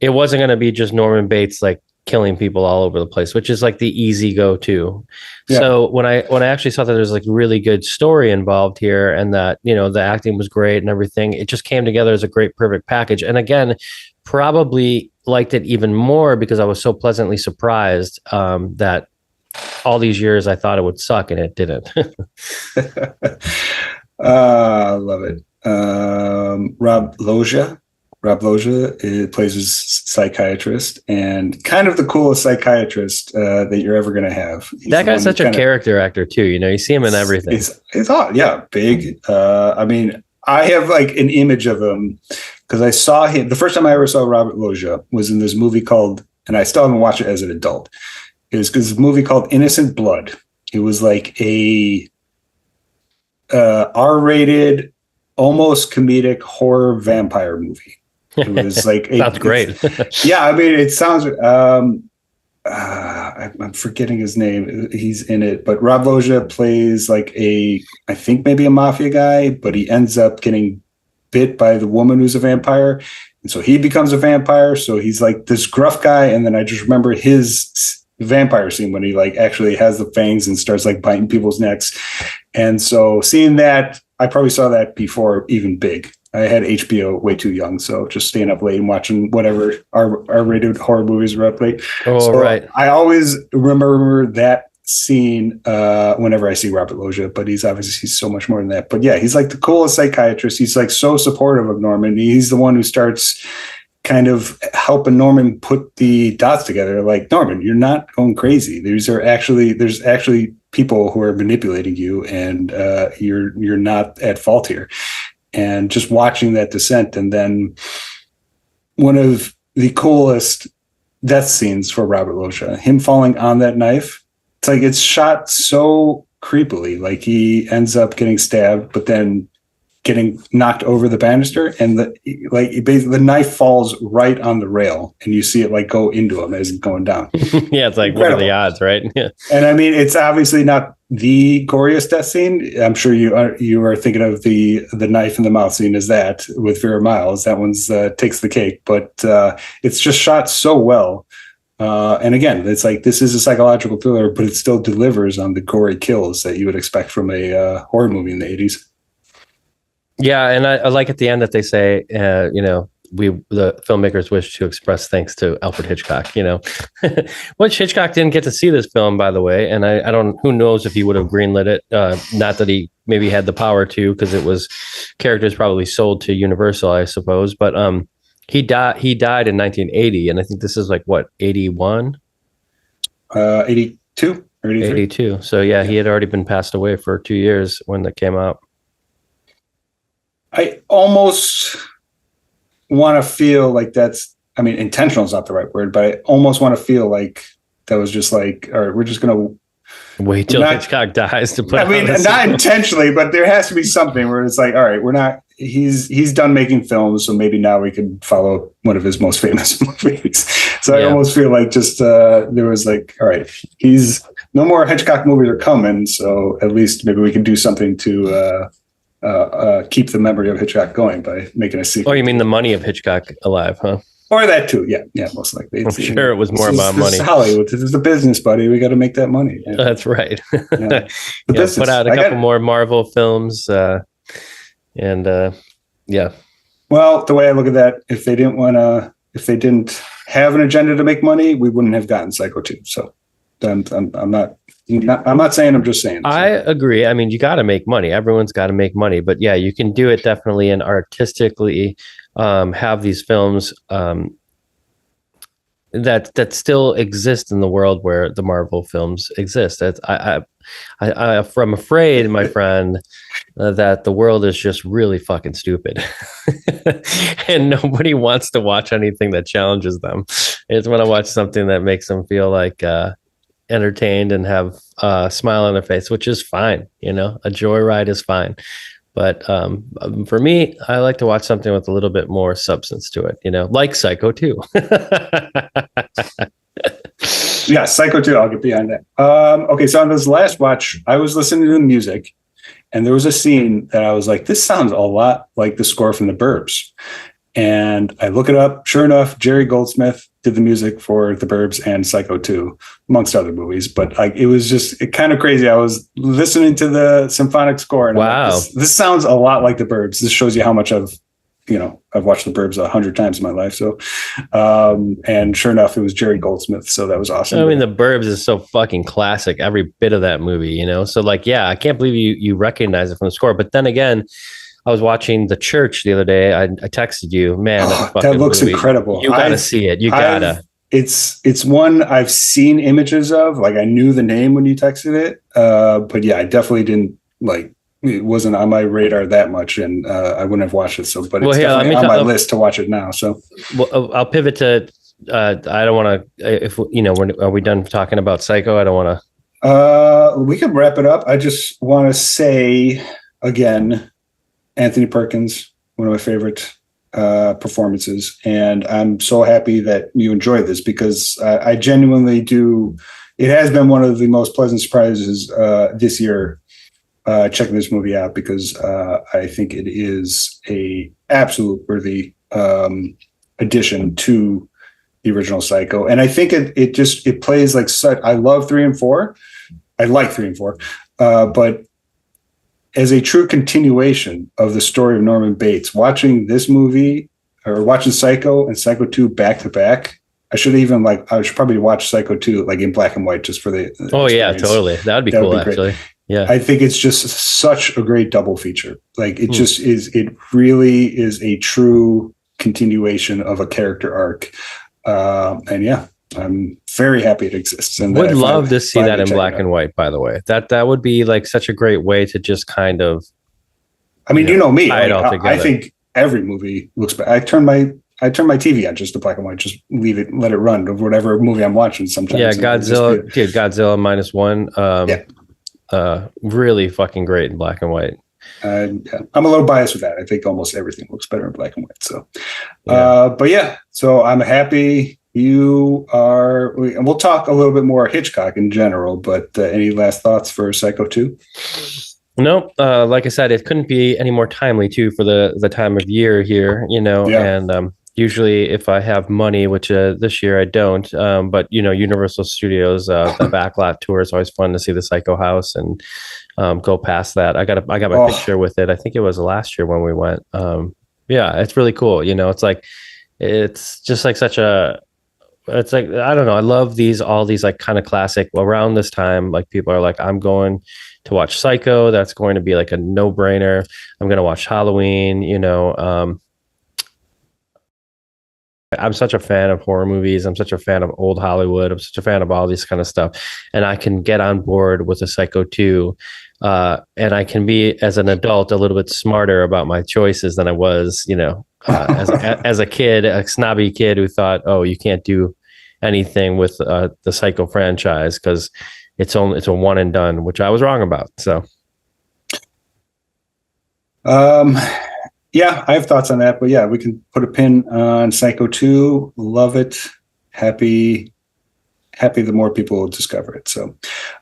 it wasn't going to be just Norman Bates like killing people all over the place, which is like the easy go-to. Yeah. So when I actually saw that there's like really good story involved here, and that, the acting was great and everything, it just came together as a great, perfect package. And again, probably liked it even more because I was so pleasantly surprised that all these years I thought it would suck, and it didn't. I love it. Rob Loggia plays his psychiatrist, and kind of the coolest psychiatrist that you're ever going to have. That guy's such a character actor too. You see him in everything. It's odd. Yeah. Big. I mean, I have like an image of him because I saw him. The first time I ever saw Robert Loggia was in this movie called, and I still haven't watched it as an adult, is because a movie called Innocent Blood. It was like a R-rated, almost comedic horror vampire movie. It was like sounds great. Yeah, I mean, it sounds. I'm forgetting his name. He's in it, but Rob Loggia plays like I think maybe a mafia guy, but he ends up getting bit by the woman who's a vampire, and so he becomes a vampire. So he's like this gruff guy, and then I just remember his vampire scene when he like actually has the fangs and starts like biting people's necks. And so seeing that, I probably saw that before even Big. I had HBO way too young, so just staying up late and watching whatever R-rated horror movies were up late. Oh, so right. I always remember that scene whenever I see Robert Loggia, but he's so much more than that. But yeah, he's like the coolest psychiatrist. He's like so supportive of Norman. He's the one who starts kind of helping Norman put the dots together. Like, Norman, you're not going crazy. There's actually people who are manipulating you, and you're not at fault here. And just watching that descent, and then one of the coolest death scenes for Robert Loggia, him falling on that knife. It's like it's shot so creepily, like he ends up getting stabbed, but then getting knocked over the banister, and the knife falls right on the rail, and you see it like go into him as it's going down. Yeah, it's like, incredible. What are the odds, right? Yeah. And I mean, it's obviously not the goriest death scene. I'm sure you are thinking of the knife in the mouth scene as that with Vera Miles. That one's takes the cake, but it's just shot so well. And again, it's like, this is a psychological thriller, but it still delivers on the gory kills that you would expect from a horror movie in the 80s. Yeah, and I like at the end that they say, the filmmakers wish to express thanks to Alfred Hitchcock, which Hitchcock didn't get to see this film, by the way. And I don't, who knows if he would have greenlit it. Not that he maybe had the power to, because it was characters probably sold to Universal, I suppose. But he died in 1980. And I think this is like, what, 81? 82 or 83? 82. So yeah, he had already been passed away for 2 years when that came out. I almost want to feel like intentional is not the right word, but I almost want to feel like that was just like, all right, we're just going to wait till Hitchcock dies to put. I mean, not intentionally, but there has to be something where it's like, all right, we're not. He's done making films, so maybe now we could follow one of his most famous movies. So I almost feel like just there was like, all right, he's no more Hitchcock movies are coming, so at least maybe we can do something to. Keep the memory of Hitchcock going by making a sequel. Oh, you mean the money of Hitchcock alive, huh? Or that too. Yeah, most likely. I'm sure it was more about money. This is Hollywood. This is the business, buddy. We got to make that money. Yeah. That's right. Put out a couple more Marvel films, Well, the way I look at that, if they didn't have an agenda to make money, we wouldn't have gotten Psycho 2. So I'm not saying, I'm just saying. I agree. I mean, you got to make money. Everyone's got to make money. But yeah, you can do it definitely and artistically have these films that still exist in the world where the Marvel films exist. That's I'm afraid, my friend, that the world is just really fucking stupid, and nobody wants to watch anything that challenges them. It's when I watch something that makes them feel like entertained and have a smile on their face, which is fine. You know, a joyride is fine. But for me, I like to watch something with a little bit more substance to it, you know, like Psycho 2. Yeah, Psycho 2, I'll get behind that. Okay, so on this last watch, I was listening to the music, and there was a scene that I was like, this sounds a lot like the score from The Burbs. And I look it up. Sure enough, Jerry Goldsmith did the music for The Burbs and Psycho 2, amongst other movies. But like, it was just kind of crazy. I was listening to the symphonic score, and wow, like, this sounds a lot like The Burbs. This shows you how much I've watched The Burbs 100 times in my life. So, and sure enough, it was Jerry Goldsmith. So that was awesome. I mean, The Burbs is so fucking classic, every bit of that movie, you know? So like, yeah, I can't believe you recognize it from the score. But then again, I was watching The Church the other day. I texted you, man. That looks movie. incredible. You gotta see it. You gotta. It's one I've seen images of. Like, I knew the name when you texted it, but yeah, I definitely didn't like. It wasn't on my radar that much, and I wouldn't have watched it. So, but it's definitely on my list to watch it now. So, well, I'll pivot to. I don't want to. If you know, are we done talking about Psycho? I don't want to. We can wrap it up. I just want to say again, Anthony Perkins, one of my favorite performances, and I'm so happy that you enjoyed this, because I genuinely do. It has been one of the most pleasant surprises this year, checking this movie out, because I think it is a absolute worthy addition to the original Psycho, and I think it plays like such. I love 3 and 4. I like 3 and 4, but as a true continuation of the story of Norman Bates, watching this movie, or watching Psycho and Psycho 2 back to back, I should probably watch Psycho 2 like in black and white, just for the experience. Yeah, totally. That would be cool, actually. Yeah. I think it's just such a great double feature. Like, it just is, it really is a true continuation of a character arc. And yeah, I'm very happy it exists. And would love to see that in black and white, by the way. That would be like such a great way to just kind of, I mean, you know me, I think every movie looks better. I turn my TV on just to black and white, just leave it, let it run of whatever movie I'm watching sometimes. Yeah, Godzilla -1. Really fucking great in black and white. I'm a little biased with that. I think almost everything looks better in black and white. So, but yeah, so I'm happy you are, and we'll talk a little bit more Hitchcock in general, but any last thoughts for Psycho 2? No, like I said, it couldn't be any more timely too for the time of year here, you know, and usually if I have money, which this year I don't, but you know, Universal Studios, the backlot tour is always fun to see the Psycho house and go past that. I got my picture with it. I think it was last year when we went. Yeah, it's really cool. You know, it's just like it's like, I don't know. I love all these like kind of classic around this time. Like, people are like, I'm going to watch Psycho. That's going to be like a no brainer. I'm going to watch Halloween, you know. I'm such a fan of horror movies. I'm such a fan of old Hollywood. I'm such a fan of all this kind of stuff. And I can get on board with a Psycho 2. And I can be, as an adult, a little bit smarter about my choices than I was, you know, as a kid, a snobby kid who thought, oh, you can't do anything with the Psycho franchise because it's a one and done, which I was wrong about. So, yeah, I have thoughts on that, but yeah, we can put a pin on Psycho 2. Love it. Happy the more people will discover it. So,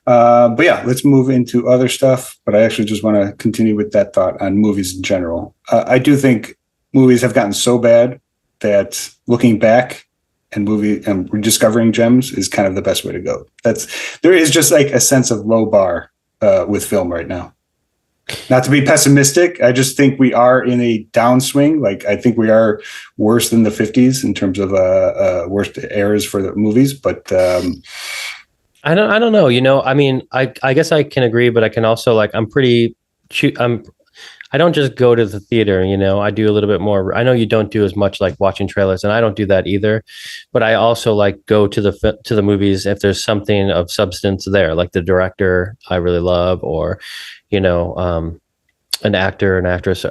but yeah, let's move into other stuff. But I actually just want to continue with that thought on movies in general. I do think movies have gotten so bad that looking back and rediscovering gems is kind of the best way to go. There is just like a sense of low bar with film right now. Not to be pessimistic, I just think we are in a downswing. Like, I think we are worse than the 50s in terms of worst eras for the movies. But I don't know. You know, I mean, I guess I can agree, but I can also, like, I'm I don't just go to the theater, I do a little bit more. I know you don't do as much like watching trailers, and I don't do that either, but I also like go to the movies if there's something of substance there, like the director I really love, or an actor, an actress.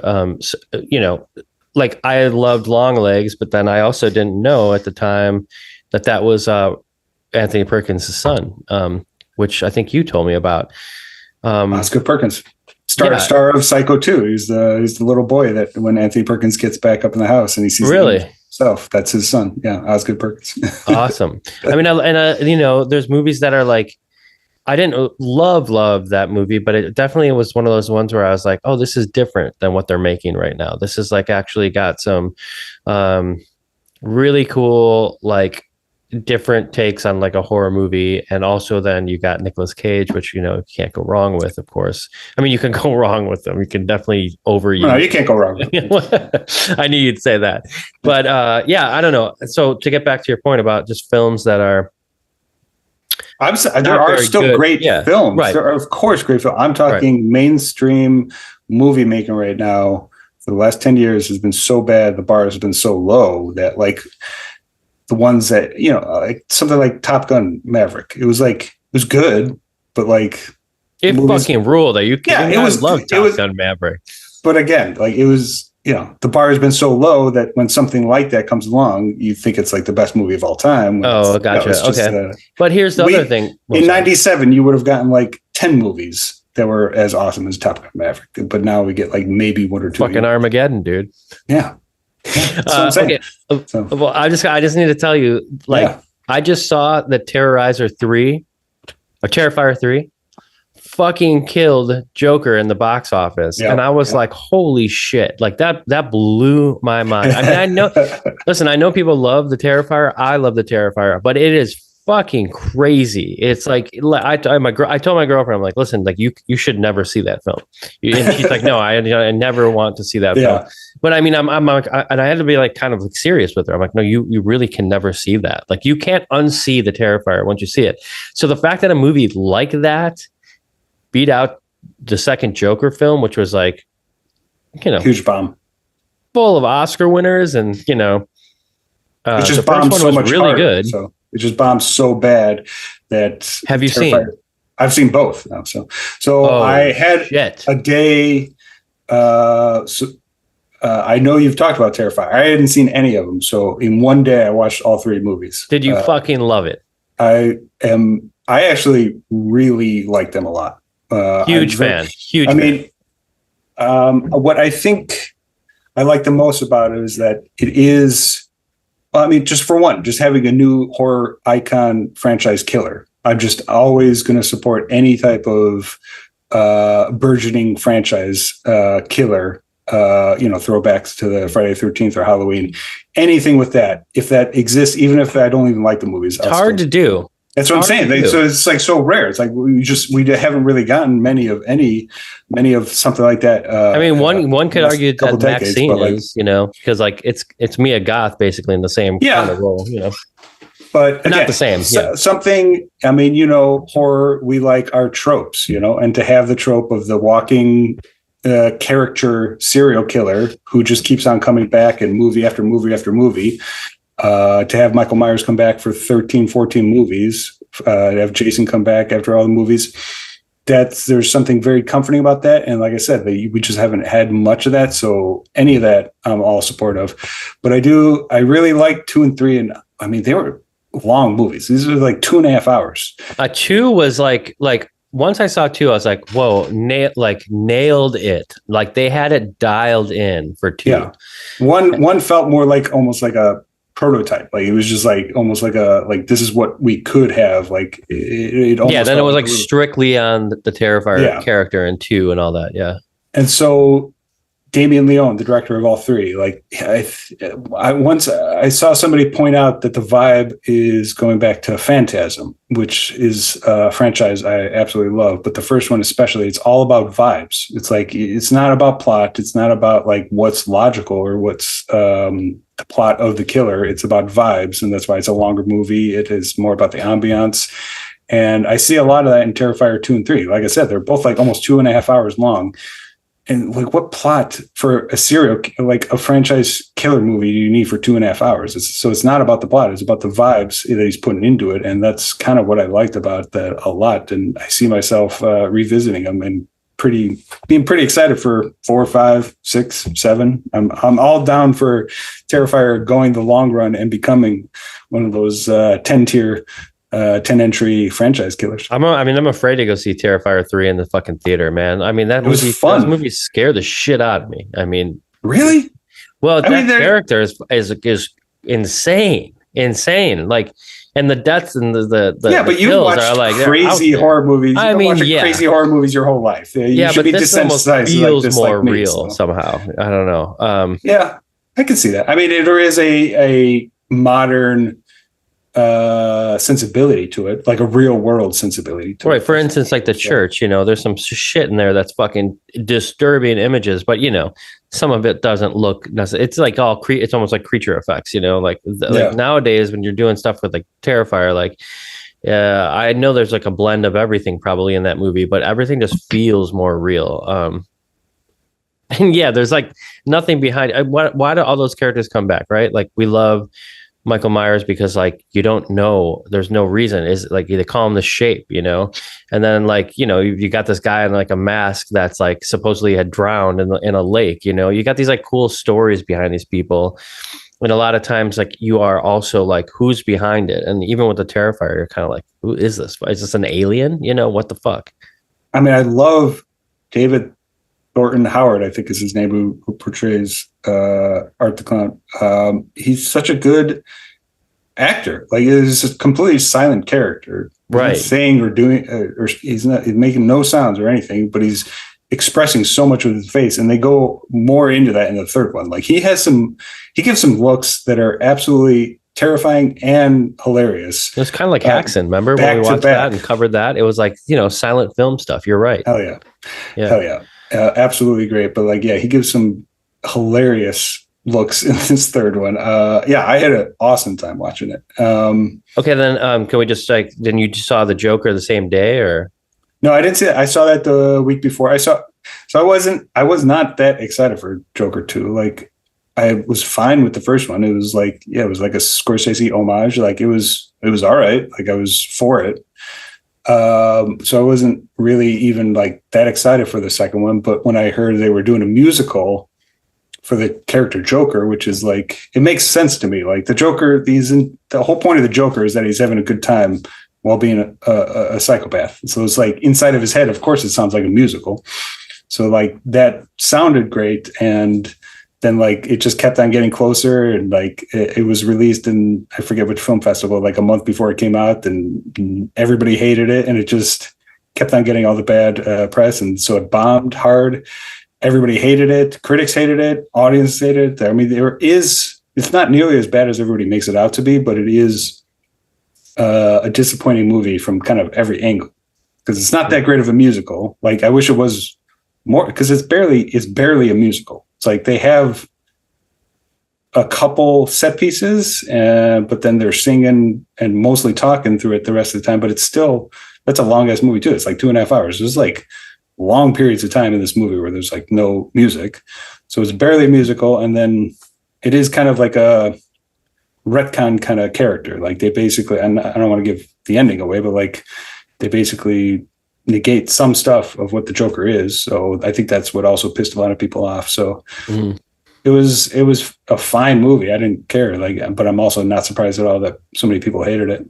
Like I loved Longlegs, but then I also didn't know at the time that was Anthony Perkins' son, which I think you told me about. Oscar Perkins, star of Psycho 2. He's the little boy that when Anthony Perkins gets back up in the house and he sees himself, that's his son. Yeah, Oscar Perkins. Awesome. I mean, there's movies that are like, I didn't love that movie, but it definitely was one of those ones where I was like, oh, this is different than what they're making right now. This is like actually got some really cool, like different takes on like a horror movie. And also then you got Nicolas Cage, which, you can't go wrong with, of course. I mean, you can go wrong with them. You can definitely overuse. No, you can't go wrong with them. I knew you'd say that. But yeah, I don't know. So to get back to your point about just films that are, there are still good. Great films. Right. There are, of course, great films. I'm talking mainstream movie making right now. For the last 10 years has been so bad. The bar has been so low that like the ones that, like something like Top Gun Maverick, it was good, but like it fucking ruled. Are you kidding? Yeah, I love Top Gun Maverick. But again, like it was, the bar has been so low that when something like that comes along, you think it's like the best movie of all time. Oh, gotcha. Okay. But here's the other thing. In 97, you would have gotten like 10 movies that were as awesome as Top Gun Maverick. But now we get like maybe one or two. Fucking Armageddon, dude. Yeah. That's what I'm saying. Okay. Well, I just need to tell you, like, I just saw the Terrifier 3 fucking killed Joker in the box office. And I was like, holy shit. Like that blew my mind. I mean, I know people love the Terrifier. I love the Terrifier, but it is fucking crazy. It's like, I told my girlfriend, I'm like, listen, like you should never see that film. And she's like, no, I never want to see that film. But I mean, and I had to be like kind of like serious with her. I'm like, no, you really can never see that. Like you can't unsee the Terrifier once you see it. So the fact that a movie like that beat out the second Joker film, which was like, huge bomb, full of Oscar winners, and it just bombed so much really harder, good. So it just bombed so bad that. Have you seen? I've seen both now. So I had a day. I know you've talked about Terrifier. I hadn't seen any of them. So in one day, I watched all three movies. Did you fucking love it? I actually really like them a lot. Huge fan. I mean, what I think I like the most about it is that it is, I mean, just for one, just having a new horror icon franchise killer. I'm just always going to support any type of burgeoning franchise killer, throwbacks to the Friday the 13th or Halloween, anything with that. If that exists, even if I don't even like the movies. It's hard to do. That's what I'm saying. So it's like so rare. It's like we haven't really gotten many of something like that. I mean, one could argue that Maxine is, because like it's Mia Goth basically in the same kind of role, but again, not the same. Something. I mean, horror. We like our tropes, and to have the trope of the walking character serial killer who just keeps on coming back in movie after movie after movie. To have Michael Myers come back for 13, 14 movies, to have Jason come back after all the movies, there's something very comforting about that. And like I said, we just haven't had much of that. So any of that, I'm all supportive. But I really like 2 and 3. And I mean, they were long movies. These were like 2.5 hours. 2 was like once I saw 2, I was like, whoa, nailed it. Like they had it dialed in for 2. Yeah. One felt more like almost like a prototype. Like it was just like almost like this is what we could have. Like it almost then it was like strictly on the Terrifier character in 2 and all that. Yeah. And so Damien Leone, the director of all 3, like I saw somebody point out that the vibe is going back to Phantasm, which is a franchise I absolutely love. But the first one especially, it's all about vibes. It's like it's not about plot. It's not about like what's logical or what's the plot of the killer. It's about vibes, and that's why it's a longer movie. It is more about the ambiance. And I see a lot of that in Terrifier 2 and 3. Like I said, they're both like almost 2.5 hours long. and like, what plot for like a franchise killer movie do you need for 2.5 hours? So it's not about the plot; it's about the vibes that he's putting into it, and that's kind of what I liked about that a lot. And I see myself revisiting them and being pretty excited for 4, 5, 6, 7. I'm all down for Terrifier going the long run and becoming one of those 10 entry franchise killers. I'm afraid to go see Terrifier 3 in the fucking theater, man. I mean, that was fun. Those movies scare the shit out of me. I mean, really? Well, that character is insane. Like, and the deaths and the but you watch crazy horror movies. I mean, crazy horror movies your whole life. You should be desensitized. Feels more real somehow. I don't know. Yeah, I can see that. I mean, there is a modern sensibility to it, like a real world sensibility to it. Right. For instance, like the church, there's some shit in there that's fucking disturbing images, but some of it doesn't look necessary. It's like it's almost like creature effects, like nowadays when you're doing stuff with like Terrifier, like I know there's like a blend of everything probably in that movie, but everything just feels more real. And there's like nothing behind it. Why do all those characters come back? Right. Like we love Michael Myers because like you don't know, there's no reason. Is like they call him the Shape, and then like you got this guy in like a mask that's like supposedly had drowned in a lake. You got these like cool stories behind these people, and a lot of times like you are also like who's behind it, and even with the Terrifier, you're kind of like, who is this? Is this an alien? What the fuck? I mean, I love David Thornton Howard, I think is his name, who portrays Art the Clown. He's such a good actor. Like, it's a completely silent character. He's right? Not saying or doing, or he's making no sounds or anything, but he's expressing so much with his face. And they go more into that in the third one. Like, he gives some looks that are absolutely terrifying and hilarious. It's kind of like Haxon. Remember when we watched that and covered that? It was like silent film stuff. You're right. Hell yeah. Hell yeah. Absolutely great. But like, he gives some hilarious looks in this third one. I had an awesome time watching it. Okay, then can we just like, then you just saw the Joker the same day, or? No, I didn't see it. I saw that the week before. I was not that excited for Joker 2. Like, I was fine with the first one. It was like, it was like a Scorsese homage. Like, it was all right. Like, I was for it. So I wasn't really even like that excited for the second one. But when I heard they were doing a musical for the character Joker, which is like, it makes sense to me. Like, the Joker, the whole point of the Joker is that he's having a good time while being a psychopath. So it's like inside of his head, of course, it sounds like a musical. So like that sounded great. And then like it just kept on getting closer, and like it was released in, I forget which film festival, like a month before it came out, and everybody hated it, and it just kept on getting all the bad press, and so it bombed hard. Everybody hated it, critics hated it, audience hated it. I mean, it's not nearly as bad as everybody makes it out to be, but it is a disappointing movie from kind of every angle, because it's not that great of a musical. Like, I wish it was more, because it's barely a musical. It's like they have a couple set pieces, but then they're singing and mostly talking through it the rest of the time. But that's a long ass movie too. It's like 2.5 hours. There's like long periods of time in this movie where there's like no music. So it's barely a musical. And then it is kind of like a retcon kind of character. Like, they basically, and I don't want to give the ending away, but like they basically negate some stuff of what the Joker is. So I think that's what also pissed a lot of people off. So it was a fine movie. I didn't care, but I'm also not surprised at all that so many people hated it.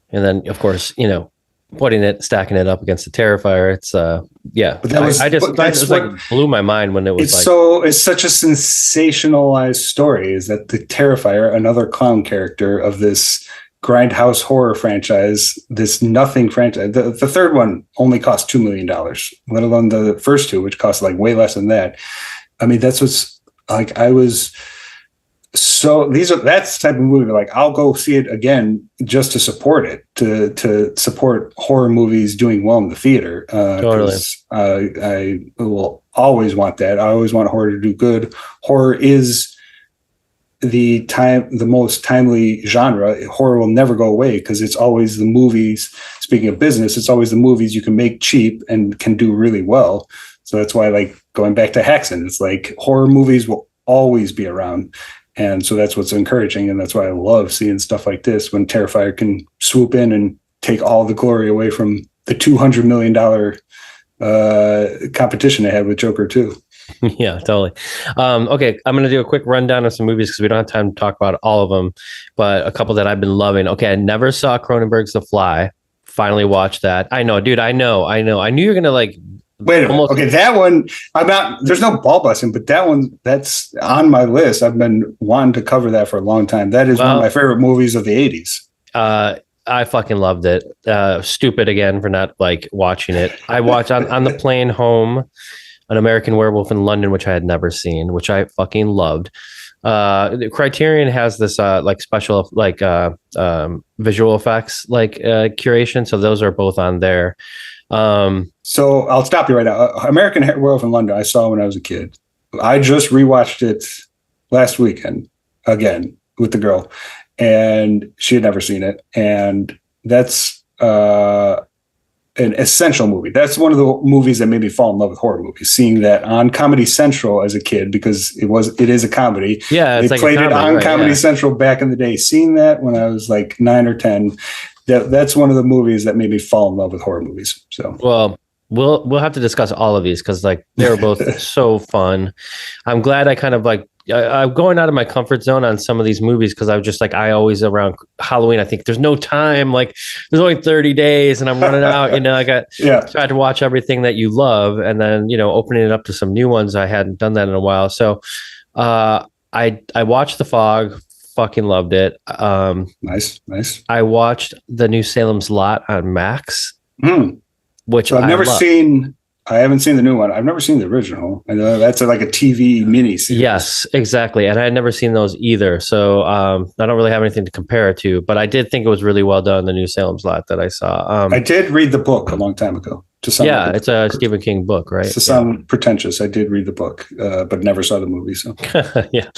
And then, of course, stacking it up against the Terrifier, it's But that was blew my mind when it was. It's such a sensationalized story. Is that the Terrifier, another clown character of this grindhouse horror franchise, this nothing franchise. The third one only cost $2 million, let alone the first two, which cost like way less than that. I mean, that's what's like, that's the type of movie, like, I'll go see it again just to support it, to support horror movies doing well in the theater. Totally. I will always want that. I always want horror to do good. Horror is the most timely genre. Horror will never go away, because it's always the movies. Speaking of business, it's always the movies you can make cheap and can do really well. So that's why, like, going back to Haxon, it's like horror movies will always be around. And so that's what's encouraging. And that's why I love seeing stuff like this when Terrifier can swoop in and take all the glory away from the $200 million competition they had with Joker 2. Yeah, totally. Okay, I'm going to do a quick rundown of some movies because we don't have time to talk about all of them, but a couple that I've been loving. Okay, I never saw Cronenberg's The Fly. Finally watched that. I know, dude. I know. I knew you were going to like... Wait a minute. Okay, that one, there's no ball busting, but that one, that's on my list. I've been wanting to cover that for a long time. That is one of my favorite movies of the 80s. I fucking loved it. Stupid again for not like watching it. I watched on the plane home An American Werewolf in London, which I had never seen, which I fucking loved. Criterion has this like special like visual effects like curation, so those are both on there. So I'll stop you right now. American Werewolf in London, I saw when I was a kid. I just rewatched it last weekend again with the girl, and she had never seen it. And that's an essential movie. That's one of the movies that made me fall in love with horror movies. Seeing that on Comedy Central as a kid, because it is a comedy. Yeah, they played it on Comedy Central back in the day. Seeing that when I was like 9 or 10, that's one of the movies that made me fall in love with horror movies. So well. We'll have to discuss all of these because like they were both so fun. I'm glad I kind of like I'm going out of my comfort zone on some of these movies because I was just like I always around Halloween I think there's no time, like there's only 30 days and I'm running out. I got tried to watch everything that you love and then opening it up to some new ones. I hadn't done that in a while, so I watched The Fog. Fucking loved it. Nice. I watched the new Salem's Lot on Max. Which so I haven't seen the new one. I've never seen the original. I know that's like a TV mini series. Yes, exactly. And I had never seen those either. So I don't really have anything to compare it to, but I did think it was really well done, the new Salem's Lot that I saw. I did read the book a long time ago. It's a Stephen King book, right? To sound pretentious, I did read the book, but never saw the movie. So yeah.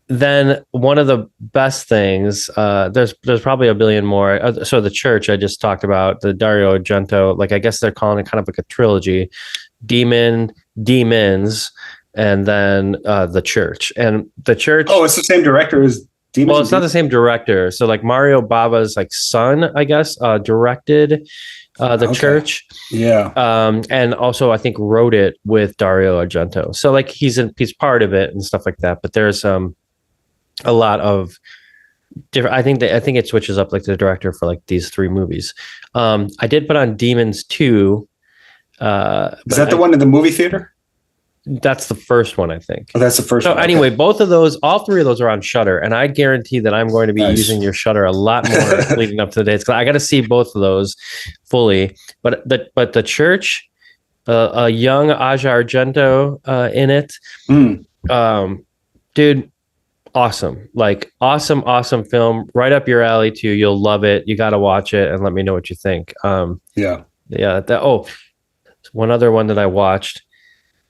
Then one of the best things, there's probably a billion more. So The Church I just talked about, the Dario Argento, like I guess they're calling it kind of like a trilogy, Demons, and then The Church. And The Church. Oh, it's the same director as Demons. Well, it's not the same director. So like Mario Bava's like son, I guess, directed The Church. Yeah. And also I think wrote it with Dario Argento. So like he's part of it and stuff like that. But there's a lot of different. I think it switches up like the director for like these 3 movies. I did put on Demons 2. Is that the one in the movie theater? That's the first one, I think. Oh, that's the first one. So anyway, both of those, all 3 of those are on Shudder, and I guarantee that I'm going to be using your Shudder a lot more leading up to the dates because I got to see both of those fully. But the Church, a young Aja Argento in it, dude. Awesome. Like awesome film, right up your alley too. You'll love it. You got to watch it and let me know what you think. One other one that I watched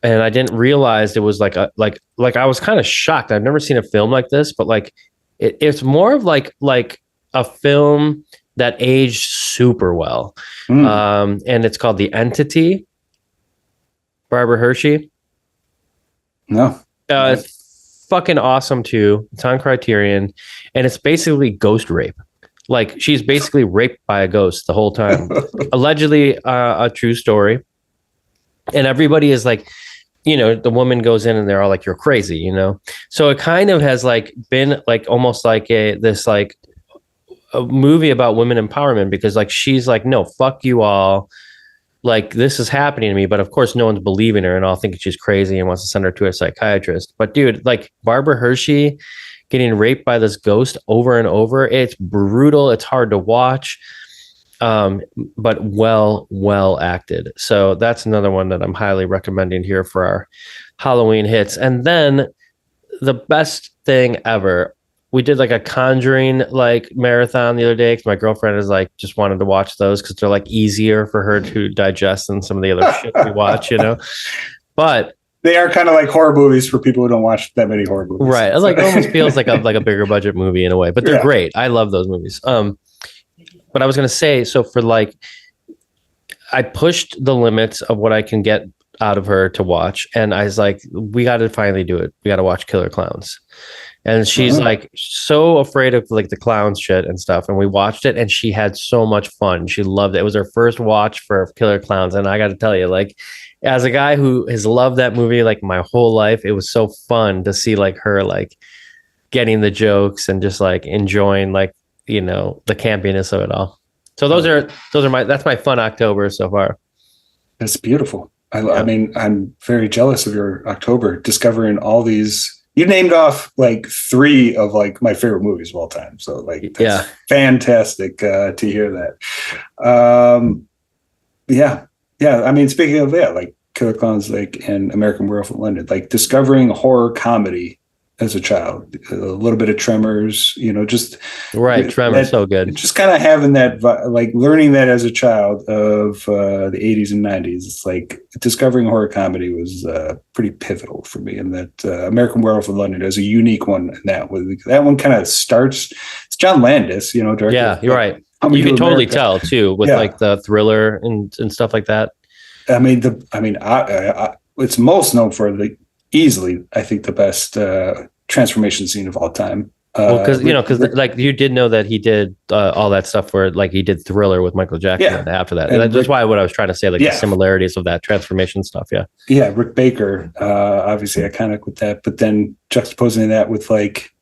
and I didn't realize it was like I was kind of shocked. I've never seen a film like this, but like it's more of like a film that aged super well. And it's called The Entity. Barbara Hershey. No. Fucking awesome too. It's on Criterion, and it's basically ghost rape. Like she's basically raped by a ghost the whole time. Allegedly a true story. And everybody is like, the woman goes in and they're all like, you're crazy, So it kind of has like been like almost like a movie about women empowerment because like she's like, no, fuck you all. Like this is happening to me, but of course no one's believing her and all thinking she's crazy and wants to send her to a psychiatrist. But dude, like Barbara Hershey getting raped by this ghost over and over, it's brutal. It's hard to watch, but well acted. So that's another one that I'm highly recommending here for our Halloween hits. And then the best thing ever. We did like a Conjuring like marathon the other day because my girlfriend is like just wanted to watch those because they're like easier for her to digest than some of the other shit we watch, But they are kind of like horror movies for people who don't watch that many horror movies, right? It like almost feels like a bigger budget movie in a way, but they're great. I love those movies. But I was gonna say, so for like, I pushed the limits of what I can get out of her to watch. And I was like, we got to finally do it. We got to watch Killer Clowns. And she's like so afraid of like the clown shit and stuff. And we watched it and she had so much fun. She loved it. It was her first watch for Killer Clowns. And I got to tell you, like, as a guy who has loved that movie like my whole life, it was so fun to see like her like getting the jokes and just like enjoying like, you know, the campiness of it all. So that's my fun October so far. That's beautiful. I mean, I'm very jealous of your October, discovering all these. You named off like 3 of like my favorite movies of all time. So like, that's fantastic to hear that. Yeah. I mean, speaking of that, like Killer Clowns, like, and American Werewolf in London, like discovering horror comedy as a child, a little bit of Tremors, you know, just Tremors, so good. Just kind of having that, like learning that as a child of the 80s and 90s. It's like discovering horror comedy was pretty pivotal for me. And that American Werewolf in London is a unique one. And that one kind of starts. It's John Landis, you know, director. Yeah, you're right. You can totally tell too with like the thriller and stuff like that. I mean, it's most known for easily, I think, the best transformation scene of all time. Because like you did know that he did all that stuff where like he did Thriller with Michael Jackson after that. And that's why what I was trying to say, like the similarities of that transformation stuff. Yeah, Rick Baker, obviously iconic with that, but then juxtaposing that with like,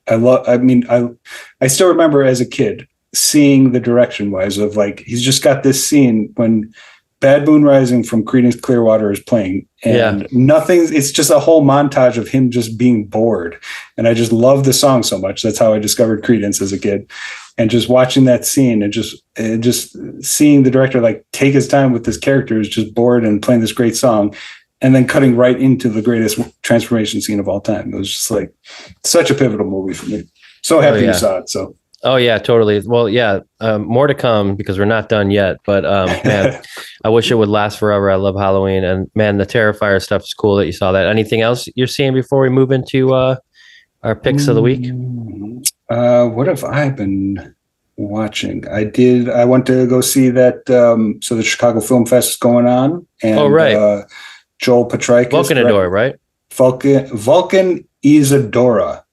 I still remember as a kid seeing the direction wise of like, he's just got this scene when Bad Moon Rising from Creedence Clearwater is playing, and it's just a whole montage of him just being bored. And I just love the song so much. That's how I discovered Creedence as a kid. And just watching that scene and just seeing the director like take his time with this character who's just bored and playing this great song, and then cutting right into the greatest transformation scene of all time. It was just like such a pivotal movie for me. So happy you saw it. So. Oh yeah, totally. Well, yeah, more to come because we're not done yet. But man, I wish it would last forever. I love Halloween, and man, the Terrifier stuff is cool that you saw that. Anything else you're seeing before we move into our picks of the week? What have I been watching? I went to go see that. So the Chicago Film Fest is going on, and Joel Potrykus, Vulcanadora, right? Vulcan Isadora.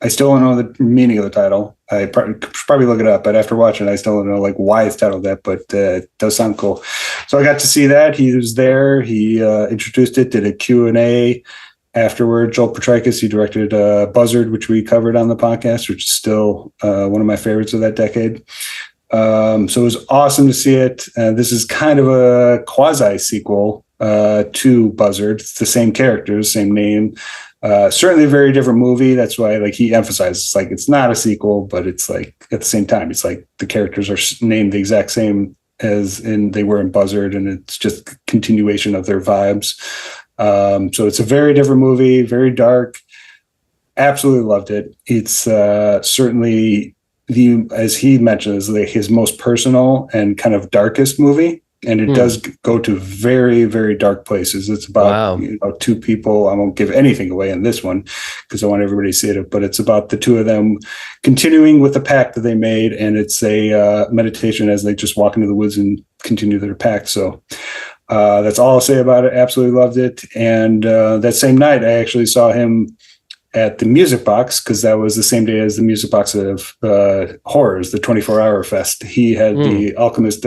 I still don't know the meaning of the title. I probably look it up, but after watching it, I still don't know like why it's titled that, but it does sound cool. So I got to see that. He was there. He introduced it, did a Q&A afterward. Joel Potrykus, he directed Buzzard, which we covered on the podcast, which is still one of my favorites of that decade. So it was awesome to see it. This is kind of a quasi sequel to Buzzard. It's the same characters, same name. Certainly a very different movie. That's why like he emphasizes like it's not a sequel, but it's like at the same time, it's like the characters are named the exact same as they were in Buzzard, and it's just continuation of their vibes. So it's a very different movie, very dark. Absolutely loved it. It's certainly as he mentions, like his most personal and kind of darkest movie. And it does go to very, very dark places. It's about 2 people. I won't give anything away in this one because I want everybody to see it. But it's about the 2 of them continuing with the pact that they made. And it's a meditation as they just walk into the woods and continue their pact. So that's all I'll say about it. Absolutely loved it. And that same night, I actually saw him at the Music Box, because that was the same day as the Music Box of Horrors, the 24-hour fest. He had the Alchemist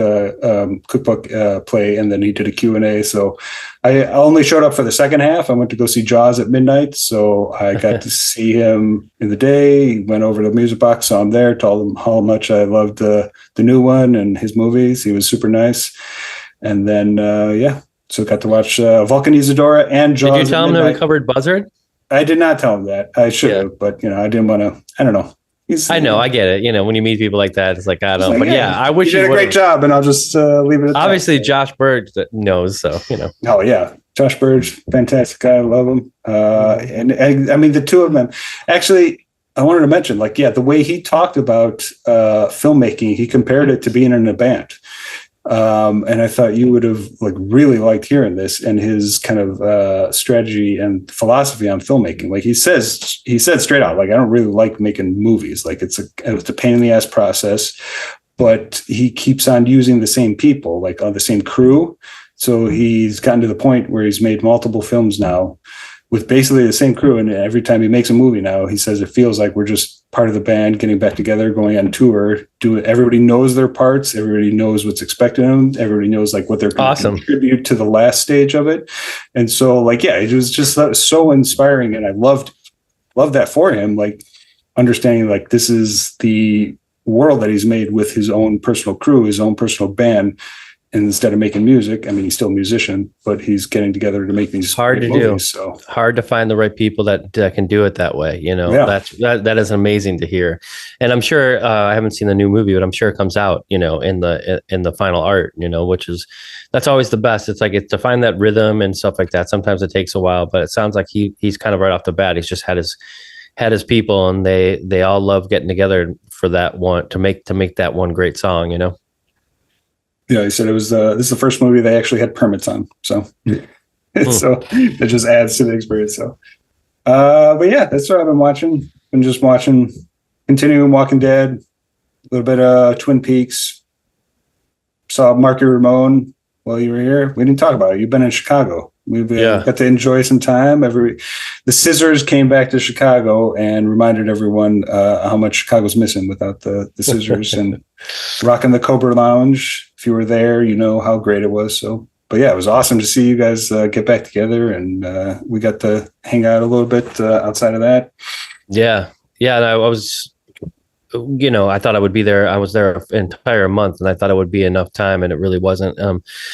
cookbook play, and then he did a Q&A. So I only showed up for the second half. I went to go see Jaws at midnight, so I got to see him in the day. He went over to the Music Box, saw him there, told him how much I loved the new one and his movies. He was super nice. And then, so got to watch Vulcan Isadora and Jaws. Did you tell him that we covered Buzzard? I did not tell him that. I should have, but I didn't want to. I don't know. I know. I get it. When you meet people like that, it's like I don't know. But I wish you did a great job, and I'll just leave it at obviously, that. Josh Bird knows, so Oh yeah, Josh Bird's fantastic guy. I love him. And I mean, the 2 of them. Actually, I wanted to mention, the way he talked about filmmaking, he compared it to being in a band. And I thought you would have really liked hearing this and his kind of strategy and philosophy on filmmaking. Like he said straight out, I don't really like making movies. It's a pain in the ass process, but he keeps on using the same people, like on the same crew. So he's gotten to the point where he's made multiple films now with basically the same crew. And every time he makes a movie now, he says it feels like we're just part of the band getting back together, going on tour, do it. Everybody knows their parts. Everybody knows what's expected of them. Everybody knows like what they're going to contribute to the last stage of it. And so like, yeah, it was just so inspiring. And I loved that for him. Like understanding like this is the world that he's made with his own personal crew, his own personal band. And instead of making music, I mean, he's still a musician, but he's getting together to make these hard to movies, do. So hard to find the right people that can do it that way. You know, that is amazing to hear. And I'm sure I haven't seen the new movie, but I'm sure it comes out, you know, in the final art, you know, that's always the best. It's like to find that rhythm and stuff like that. Sometimes it takes a while, but it sounds like he's kind of right off the bat. He's just had his people, and they all love getting together for that one to make that one great song, you know. Yeah, he said it was this is the first movie they actually had permits on, so so it just adds to the experience. So, but yeah, that's what I've been watching. Been just continuing Walking Dead, a little bit of Twin Peaks. Saw Marky Ramone while you were here. We didn't talk about it. You've been in Chicago. We've got to enjoy some time. The Scissors came back to Chicago and reminded everyone how much Chicago's missing without the Scissors and rocking the Cobra Lounge. If you were there, you know how great it was. So, but yeah, it was awesome to see you guys get back together, and we got to hang out a little bit outside of that. Yeah. And I was, you know, I thought I would be there. I was there an entire month, and I thought it would be enough time, and it really wasn't.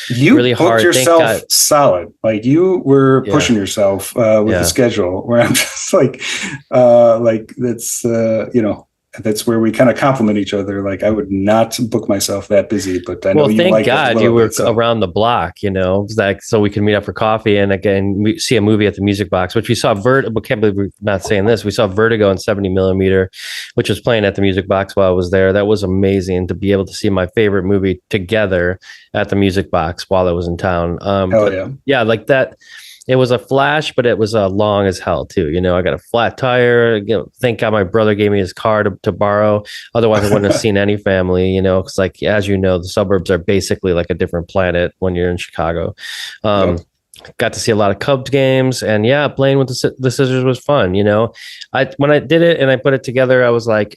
You really booked hard. yourself solid. Like you were pushing yourself with the schedule. Where I'm just like that's you know, that's where we kind of compliment each other. Like I would not book myself that busy, but I know you thank like God it you were around the block, you know, like so we can meet up for coffee and again we see a movie at the Music Box, which we saw. I can't believe we're not saying this. We saw Vertigo in 70 millimeter, which was playing at the Music Box while I was there. That was amazing to be able to see my favorite movie together at the Music Box while I was in town. Yeah, like that. It was a flash, but it was long as hell too. You know, I got a flat tire. You know, thank God my brother gave me his car to borrow. Otherwise, I wouldn't have seen any family. You know, because like as you know, the suburbs are basically like a different planet when you're in Chicago. Got to see a lot of Cubs games, and yeah, playing with the Scissors was fun. You know, when I did it and I put it together, I was like,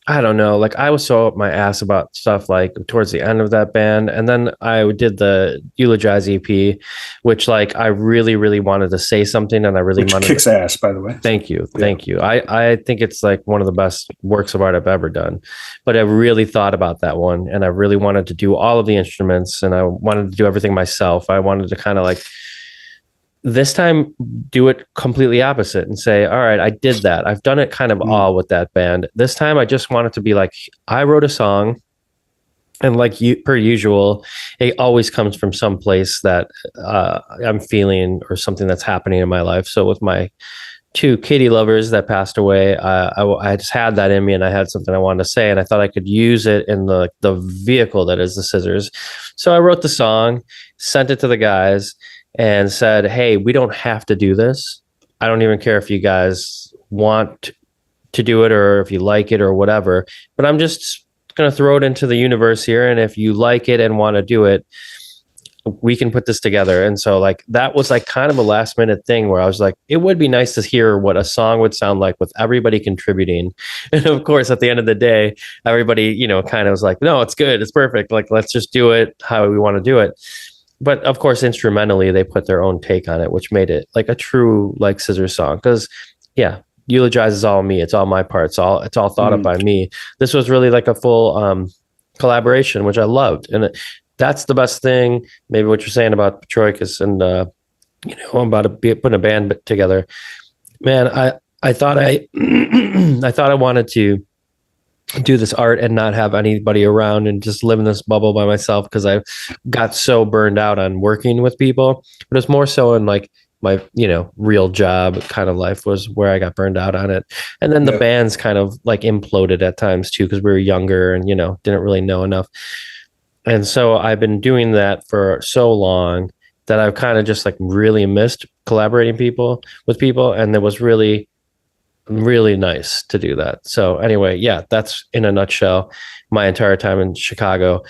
I don't know, like I was so up my ass about stuff like towards the end of that band. And then I did the Eulogize EP, which like I really, really wanted to say something, and I really wanted kicks ass, by the way. Thank you. Thank you. I think it's like one of the best works of art I've ever done. But I really thought about that one, and I really wanted to do all of the instruments, and I wanted to do everything myself. I wanted to kind of like this time do it completely opposite and say, all right, I did that. I've done it kind of all with that band. This time I just want it to be like, I wrote a song, and like per usual, it always comes from some place that I'm feeling or something that's happening in my life. So with my two kitty lovers that passed away, I just had that in me, and I had something I wanted to say, and I thought I could use it in the vehicle that is the Scissors. So I wrote the song, sent it to the guys, and said, hey, we don't have to do this. I don't even care if you guys want to do it or if you like it or whatever, but I'm just going to throw it into the universe here. And if you like it and want to do it, we can put this together. And so like, that was like kind of a last minute thing where I was like, it would be nice to hear what a song would sound like with everybody contributing. And of course, at the end of the day, everybody, you know, kind of was like, no, it's good. It's perfect. Like, let's just do it how we want to do it. But of course, instrumentally, they put their own take on it, which made it like a true like Scissors song. Because yeah, Eulogize is all me. It's all my parts. It's all thought up by me. This was really like a full collaboration, which I loved. And that's the best thing. Maybe what you're saying about Potrykus and you know, about putting a band together. Man, I thought I thought I wanted to do this art and not have anybody around and just live in this bubble by myself, because I got so burned out on working with people. But it's more so in like my, you know, real job kind of life was where I got burned out on it. And then the bands kind of like imploded at times too, because we were younger and, you know, didn't really know enough. And so I've been doing that for so long that I've kind of just like really missed collaborating with people. And there was really really nice to do that. So anyway, yeah, that's in a nutshell my entire time in Chicago.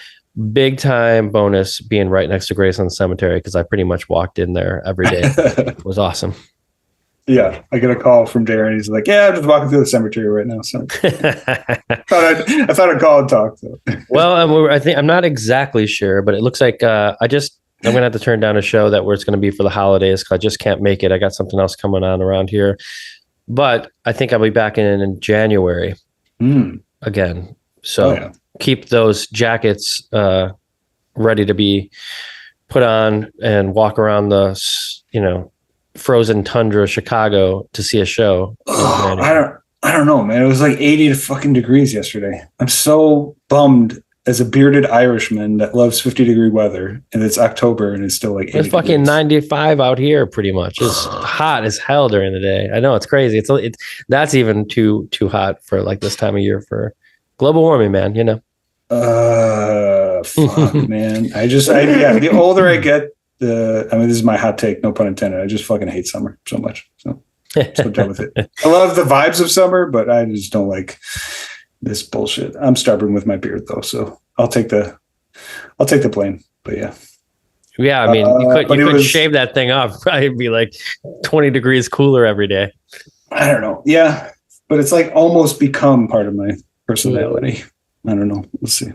Big time bonus being right next to Graceland Cemetery, because I pretty much walked in there every day. It was awesome. Yeah, I get a call from Darren. He's like, "Yeah, I'm just walking through the cemetery right now." So I thought I'd call and talk. So. Well, I think I'm not exactly sure, but it looks like I'm gonna have to turn down a show that where it's gonna be for the holidays because I just can't make it. I got something else coming on around here, but I think I'll be back in January again. So keep those jackets ready to be put on and walk around the frozen tundra Chicago to see a show. I don't know, man. It was like 80 fucking degrees yesterday. I'm so bummed as a bearded Irishman that loves 50-degree weather, and it's October and it's still like 80 it's fucking degrees. 95 out here pretty much. It's hot as hell during the day. I know, it's crazy. It's that's even too hot for like this time of year for global warming, man, fuck, man. The older I get, this is my hot take, no pun intended. I just fucking hate summer so much. So done with it. I love the vibes of summer, but I just don't like this bullshit. I'm stubborn with my beard though, so I'll take the blame. But yeah. Yeah, I mean, you could shave that thing off. Probably be like 20 degrees cooler every day. I don't know. Yeah, but it's like almost become part of my personality. I don't know. We'll see.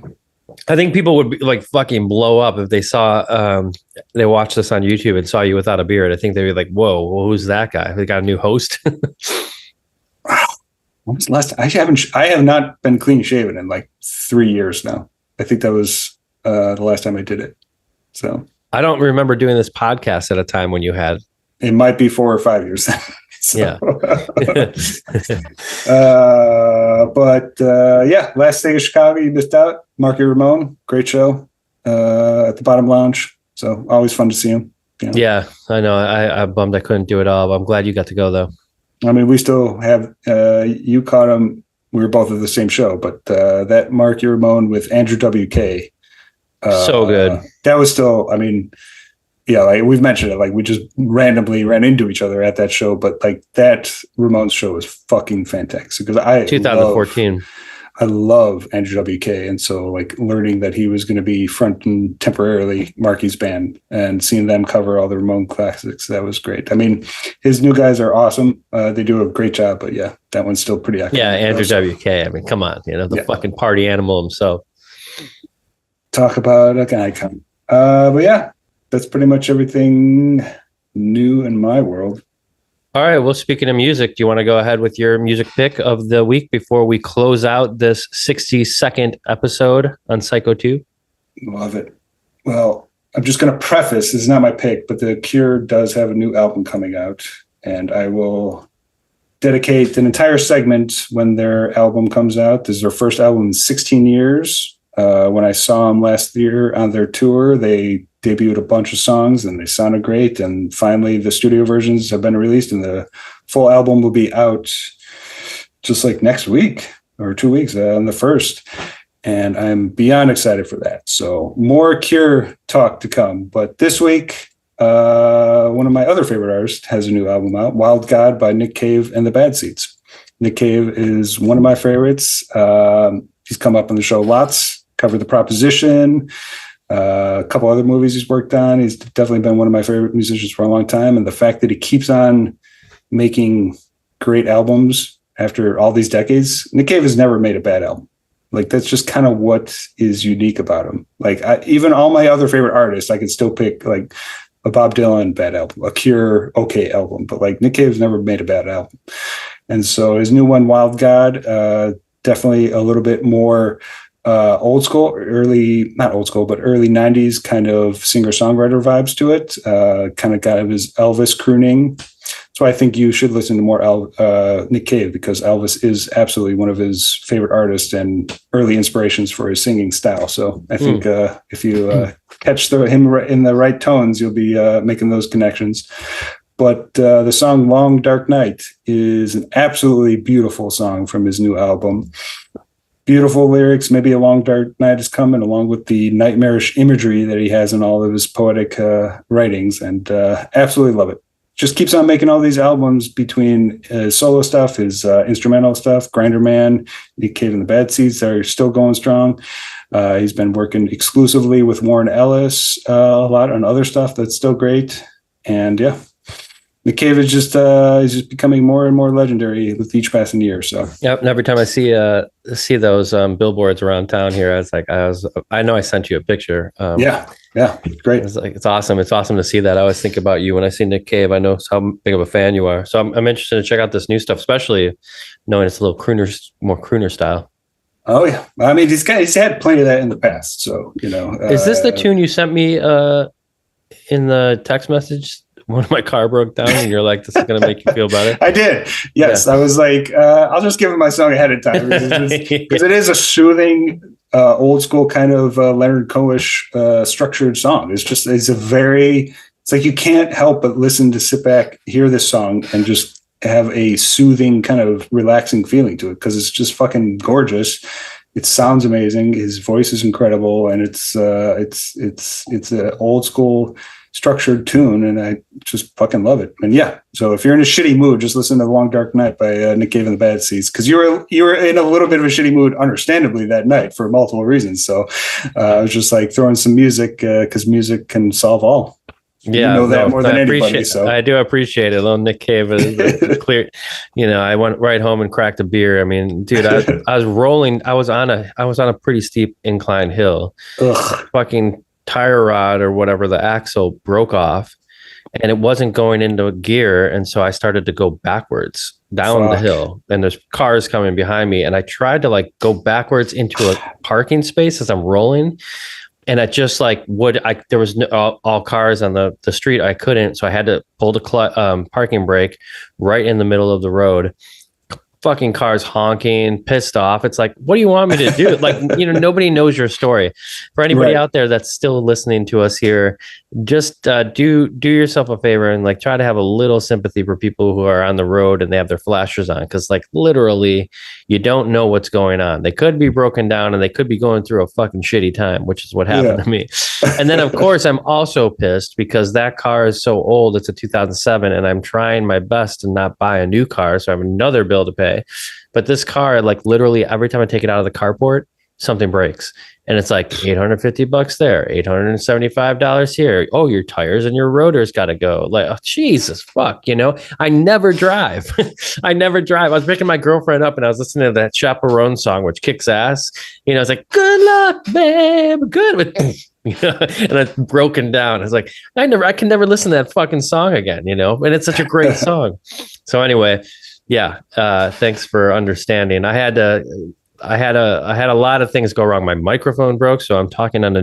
I think people would be like fucking blow up if they saw they watched this on YouTube and saw you without a beard. I think they'd be like, "Whoa, well, who's that guy? They got a new host." When was the last time? I have not been clean shaven in like 3 years now. I think that was the last time I did it. So I don't remember doing this podcast at a time when you had. It might be 4 or 5 years. Yeah. Last day of Chicago, you missed out. Marky Ramone, great show at the Bottom Lounge. So always fun to see him. Yeah, I know. I'm bummed I couldn't do it all, but I'm glad you got to go though. I mean, we still have you caught him. We were both at the same show, but that Marky Ramone with Andrew WK. So good. That was still, I mean, yeah, like we've mentioned it, like we just randomly ran into each other at that show, but like that Ramones show was fucking fantastic because 2014. I love Andrew WK, and so like learning that he was going to be fronting temporarily Marky's band and seeing them cover all the Ramone classics, that was great. I mean, his new guys are awesome; they do a great job. But yeah, that one's still pretty accurate. Yeah, Andrew WK. I mean, come on, the fucking party animal himself. Talk about an icon. But yeah, that's pretty much everything new in my world. All right. Well, speaking of music, do you want to go ahead with your music pick of the week before we close out this 60-second episode on Psycho 2? Love it. Well, I'm just going to preface, this is not my pick, but The Cure does have a new album coming out, and I will dedicate an entire segment when their album comes out. This is their first album in 16 years. When I saw them last year on their tour, they debuted a bunch of songs and they sounded great. And finally, the studio versions have been released and the full album will be out just like next week or 2 weeks on the 1st. And I'm beyond excited for that. So more Cure talk to come. But this week, one of my other favorite artists has a new album out, Wild God by Nick Cave and the Bad Seeds. Nick Cave is one of my favorites. He's come up on the show lots. Covered The Proposition, a couple other movies he's worked on. He's definitely been one of my favorite musicians for a long time. And the fact that he keeps on making great albums after all these decades, Nick Cave has never made a bad album. Like, that's just kind of what is unique about him. Like, even all my other favorite artists, I could still pick like a Bob Dylan bad album, a Cure okay album, but like Nick Cave's never made a bad album. And so his new one, Wild God, definitely a little bit more old school, not old school, but early 90s kind of singer-songwriter vibes to it. Kind of got his Elvis crooning. So I think you should listen to more Nick Cave because Elvis is absolutely one of his favorite artists and early inspirations for his singing style. So I think if you catch him in the right tones, you'll be making those connections. But the song Long Dark Night is an absolutely beautiful song from his new album. Beautiful lyrics, maybe a long dark night is coming, along with the nightmarish imagery that he has in all of his poetic writings, and absolutely love it. just keeps on making all these albums between his solo stuff, his instrumental stuff, Grinder Man, Nick Cave and the Bad Seeds are still going strong. He's been working exclusively with Warren Ellis a lot on other stuff that's still great. And yeah, Nick Cave is just becoming more and more legendary with each passing year. So yep. And every time I see those billboards around town here, I know I sent you a picture. Yeah, great. It's awesome. It's awesome to see that. I always think about you when I see Nick Cave. I know how big of a fan you are. So I'm interested to check out this new stuff, especially knowing it's a little more crooner style. Oh yeah, I mean he's had plenty of that in the past. So is this the tune you sent me in the text message? When my car broke down and you're like, this is going to make you feel better. I did. Yes. Yeah. I was like, I'll just give him my song ahead of time because it is a soothing, old school kind of Leonard Cohen-ish structured song. It's like you can't help but sit back, hear this song and just have a soothing kind of relaxing feeling to it. Cause it's just fucking gorgeous. It sounds amazing. His voice is incredible. And it's an old school structured tune, and I just fucking love it. And yeah, so if you're in a shitty mood, just listen to The Long Dark Night by Nick Cave and the Bad Seeds, because you were in a little bit of a shitty mood, understandably, that night for multiple reasons. So I was just like throwing some music because music can solve all. Yeah, you know that more than anybody. So I do appreciate it. Little Nick Cave is clear. I went right home and cracked a beer. I mean, dude, I was rolling. I was on a pretty steep incline hill. Ugh. Fucking tire rod or whatever, the axle broke off and it wasn't going into gear, and so I started to go backwards down the hill, and there's cars coming behind me, and I tried to like go backwards into a parking space as I'm rolling, and I just like there was all cars on the street. I couldn't, so I had to pull the parking brake right in the middle of the road. Fucking cars honking, pissed off. It's like, what do you want me to do? Like, nobody knows your story. For anybody out there that's still listening to us here, just do yourself a favor and like try to have a little sympathy for people who are on the road and they have their flashers on, because like literally you don't know what's going on. They could be broken down and they could be going through a fucking shitty time, which is what happened to me. And then of course I'm also pissed because that car is so old. It's a 2007 and I'm trying my best to not buy a new car, so I have another bill to pay. But this car, like literally every time I take it out of the carport, something breaks. And it's like $850 there, $875 here. Oh, your tires and your rotor's got to go. Like, oh, Jesus, fuck, I never drive. I never drive. I was picking my girlfriend up and I was listening to that Chaperone song, which kicks ass. It's like, good luck, babe. Good. And I've broken down. I was like, I can never listen to that fucking song again, and it's such a great song. So anyway, yeah. Thanks for understanding. I had a lot of things go wrong. My microphone broke, so I'm talking on a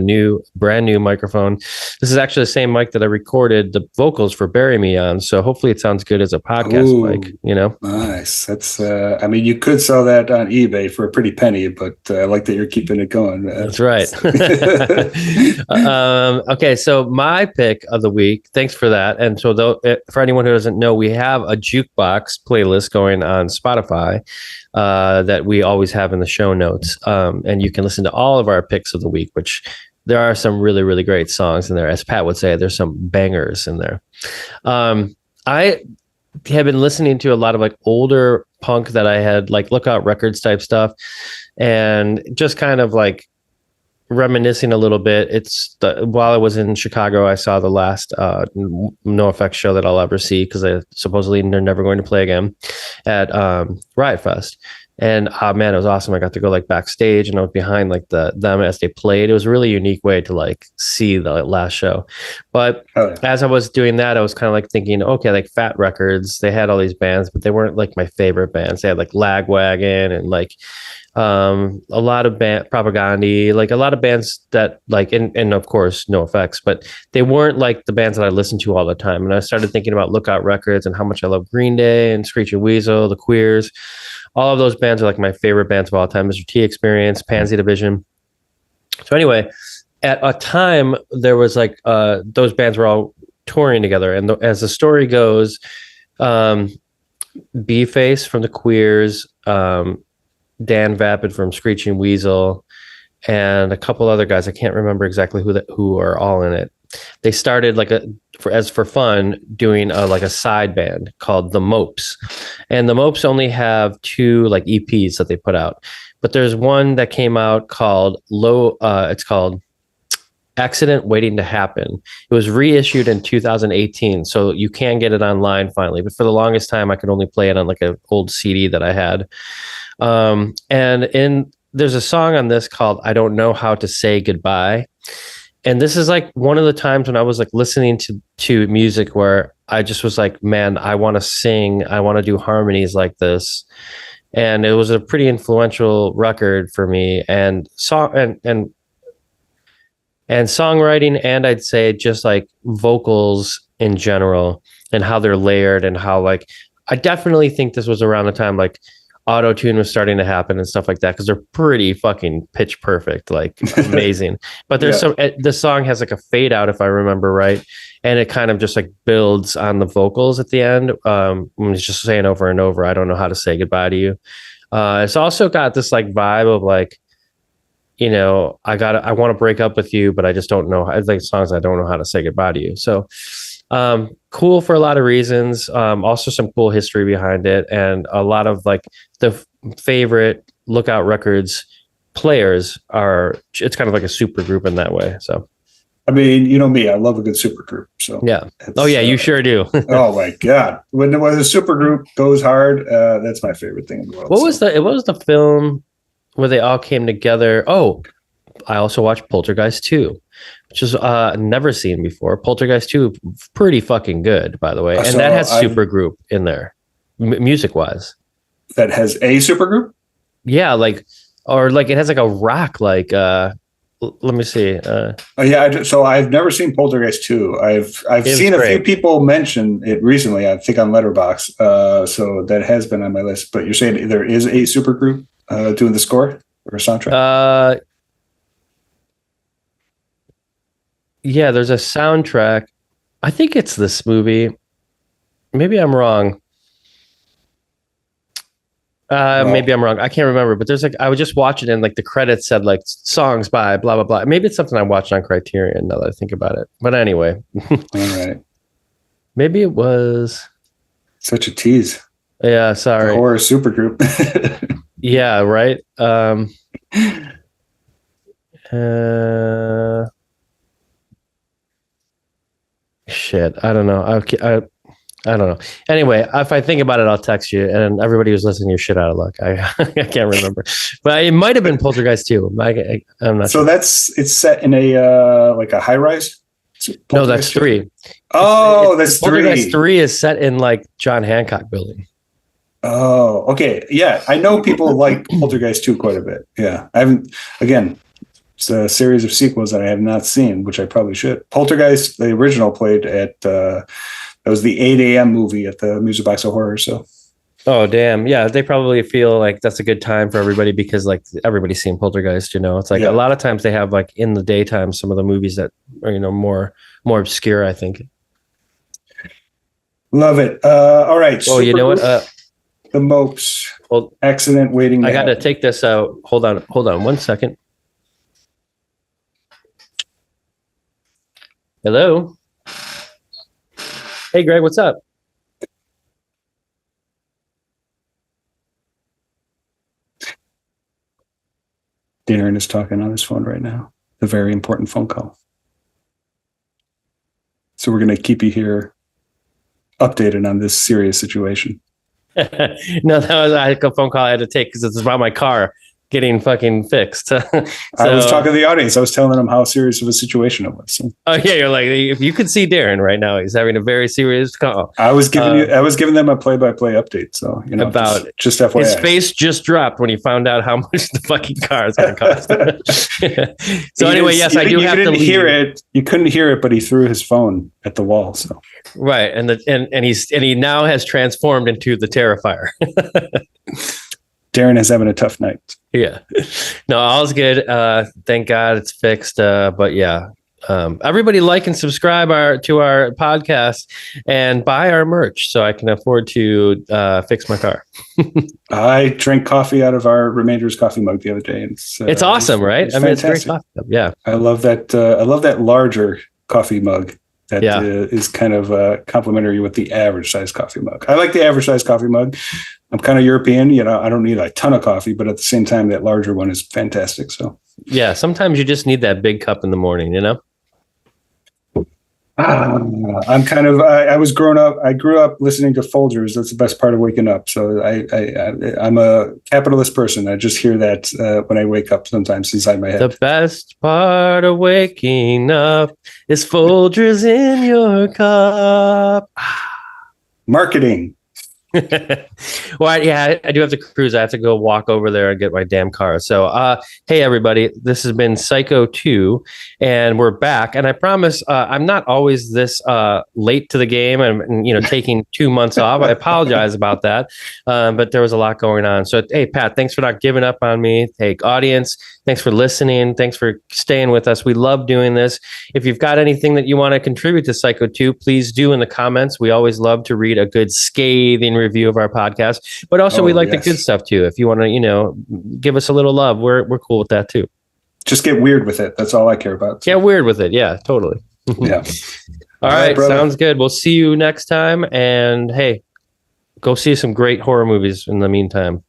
brand new microphone. This is actually the same mic that I recorded the vocals for Bury Me on, so hopefully it sounds good as a podcast mic, Nice. That's, you could sell that on eBay for a pretty penny, but I like that you're keeping it going. That's right. Okay, so my pick of the week, thanks for that. And so for anyone who doesn't know, we have a jukebox playlist going on Spotify that we always have in the show notes. And you can listen to all of our picks of the week, which there are some really, really great songs in there. As Pat would say, there's some bangers in there. I have been listening to a lot of like older punk that I had like Lookout Records type stuff, and just kind of like reminiscing a little bit. While I was in Chicago, I saw the last NoFX show that I'll ever see, because supposedly they're never going to play again, at Riot Fest. And man, it was awesome. I got to go like backstage and I was behind like them as they played. It was a really unique way to like see the last show. But as I was doing that, I was kind of like thinking, okay, like Fat Records, they had all these bands, but they weren't like my favorite bands. They had like Lagwagon and like a lot of Propaganda, like a lot of bands that like, and of course NoFX, but they weren't like the bands that I listened to all the time. And I started thinking about Lookout Records and how much I love Green Day and Screeching Weasel, the Queers. All of those bands are like my favorite bands of all time. Mr. T Experience, Pansy Division. So anyway, at a time there was like those bands were all touring together, and as the story goes, B-Face from the Queers, Dan Vapid from Screeching Weasel, and a couple other guys. I can't remember exactly who are all in it. They started like for fun doing like a side band called the Mopes, and the Mopes only have 2 like EPs that they put out, but there's one that came out called it's called Accident Waiting to Happen. It was reissued in 2018, so you can get it online finally, but for the longest time I could only play it on like an old CD that I had. And there's a song on this called I Don't Know How to Say Goodbye. And this is like one of the times when I was like listening to music where I just was like, man, I want to sing. I want to do harmonies like this. And it was a pretty influential record for me, and songwriting, and I'd say just like vocals in general and how they're layered, and how like I definitely think this was around the time like auto tune was starting to happen and stuff like that, because they're pretty fucking pitch perfect, like amazing. But there's the song has like a fade out, if I remember right, and it kind of just like builds on the vocals at the end. It's just saying over and over, I don't know how to say goodbye to you. It's also got this like vibe of like, you know, I want to break up with you, but I just don't know. I like songs I don't know how to say goodbye to you. So cool for a lot of reasons. Also some cool history behind it, and a lot of like the favorite Lookout Records players it's kind of like a super group in that way. So I mean, you know me, I love a good super group. So yeah. Oh yeah, you sure do. Oh my God. When a super group goes hard, that's my favorite thing in the world. What was the film where they all came together? Oh, I also watched Poltergeist 2, which is never seen before. Poltergeist 2, pretty fucking good, by the way. And that has super group in there, music wise. That has a super group? Yeah, like, or like it has like a rock, like let me see. So I've never seen Poltergeist 2. I've seen a few people mention it recently, I think on Letterboxd. So that has been on my list. But you're saying there is a super group doing the score or soundtrack? Yeah, there's a soundtrack. I think it's this movie. Maybe I'm wrong. Maybe I'm wrong. I can't remember, but there's like, I would just watch it and like the credits said like songs by blah, blah, blah. Maybe it's something I watched on Criterion now that I think about it. But anyway. All right. Maybe it was. Such a tease. Yeah, sorry. The horror supergroup. Yeah, right. Shit, I don't know. I don't know. Anyway, if I think about it, I'll text you. And everybody who's listening, you're shit out of luck. I can't remember, but it might have been Poltergeist 2. I'm not. So sure. It's set in a like a high rise. No, that's 3. Oh, that's 3. Poltergeist 3 is set in like John Hancock building. Oh, okay. Yeah, I know people like Poltergeist 2 quite a bit. Yeah, I haven't. Again, it's a series of sequels that I have not seen, which I probably should. Poltergeist, the original, played at. That was the 8 a.m. movie at the Music Box of Horror. So, oh damn, yeah, they probably feel like that's a good time for everybody because like everybody's seen Poltergeist. You know, it's like a lot of times they have like in the daytime some of the movies that are more obscure. I think. Love it. All right. Oh, you know what? The Mopes. Accident Waiting. I got to take this out. Hold on 1 second. Hello. Hey, Greg, what's up? Darren is talking on his phone right now. A very important phone call. So we're going to keep you here updated on this serious situation. No, that was a phone call I had to take because it's about my car getting fucking fixed. So, I was talking to the audience. I was telling them how serious of a situation it was. So. Oh yeah, you're like, if you could see Darren right now, he's having a very serious call. I was giving them a play-by-play update. So you know, about just FYI. His face just dropped when he found out how much the fucking car is going to cost. So anyway, yes, I do have to leave. Hear it. You couldn't hear it, but he threw his phone at the wall. So right, and he now has transformed into the Terrifier. Darren is having a tough night. Yeah. No, all's good. Thank God it's fixed. But yeah, Everybody like and subscribe to our podcast and buy our merch so I can afford to fix my car. I drank coffee out of our Remainders coffee mug the other day. And it's awesome, right? I mean, it's a great coffee cup. Yeah. I love that. I love that larger coffee mug that is kind of complimentary with the average size coffee mug. I like the average size coffee mug. I'm kind of European, I don't need a ton of coffee, but at the same time, that larger one is fantastic. So yeah, sometimes you just need that big cup in the morning, I'm kind of, I grew up listening to Folgers. That's the best part of waking up. So I'm a capitalist person. I just hear that when I wake up sometimes inside my head. The best part of waking up is Folgers in your cup. Marketing. Well, yeah, I do have to cruise. I have to go walk over there and get my damn car. So, hey, everybody, this has been Psycho 2, and we're back. And I promise I'm not always this late to the game and taking 2 months off. I apologize about that, but there was a lot going on. So, hey, Pat, thanks for not giving up on me. Hey, audience, thanks for listening. Thanks for staying with us. We love doing this. If you've got anything that you want to contribute to Psycho 2, please do in the comments. We always love to read a good scathing review of our podcast, but also we like the good stuff too. If you want to, give us a little love, we're cool with that too. Just get weird with it. That's all I care about. Get weird with it. Yeah, totally. Yeah. All right. Sounds good. We'll see you next time. And hey, go see some great horror movies in the meantime.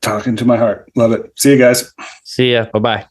Talking to my heart. Love it. See you guys. See ya. Bye-bye.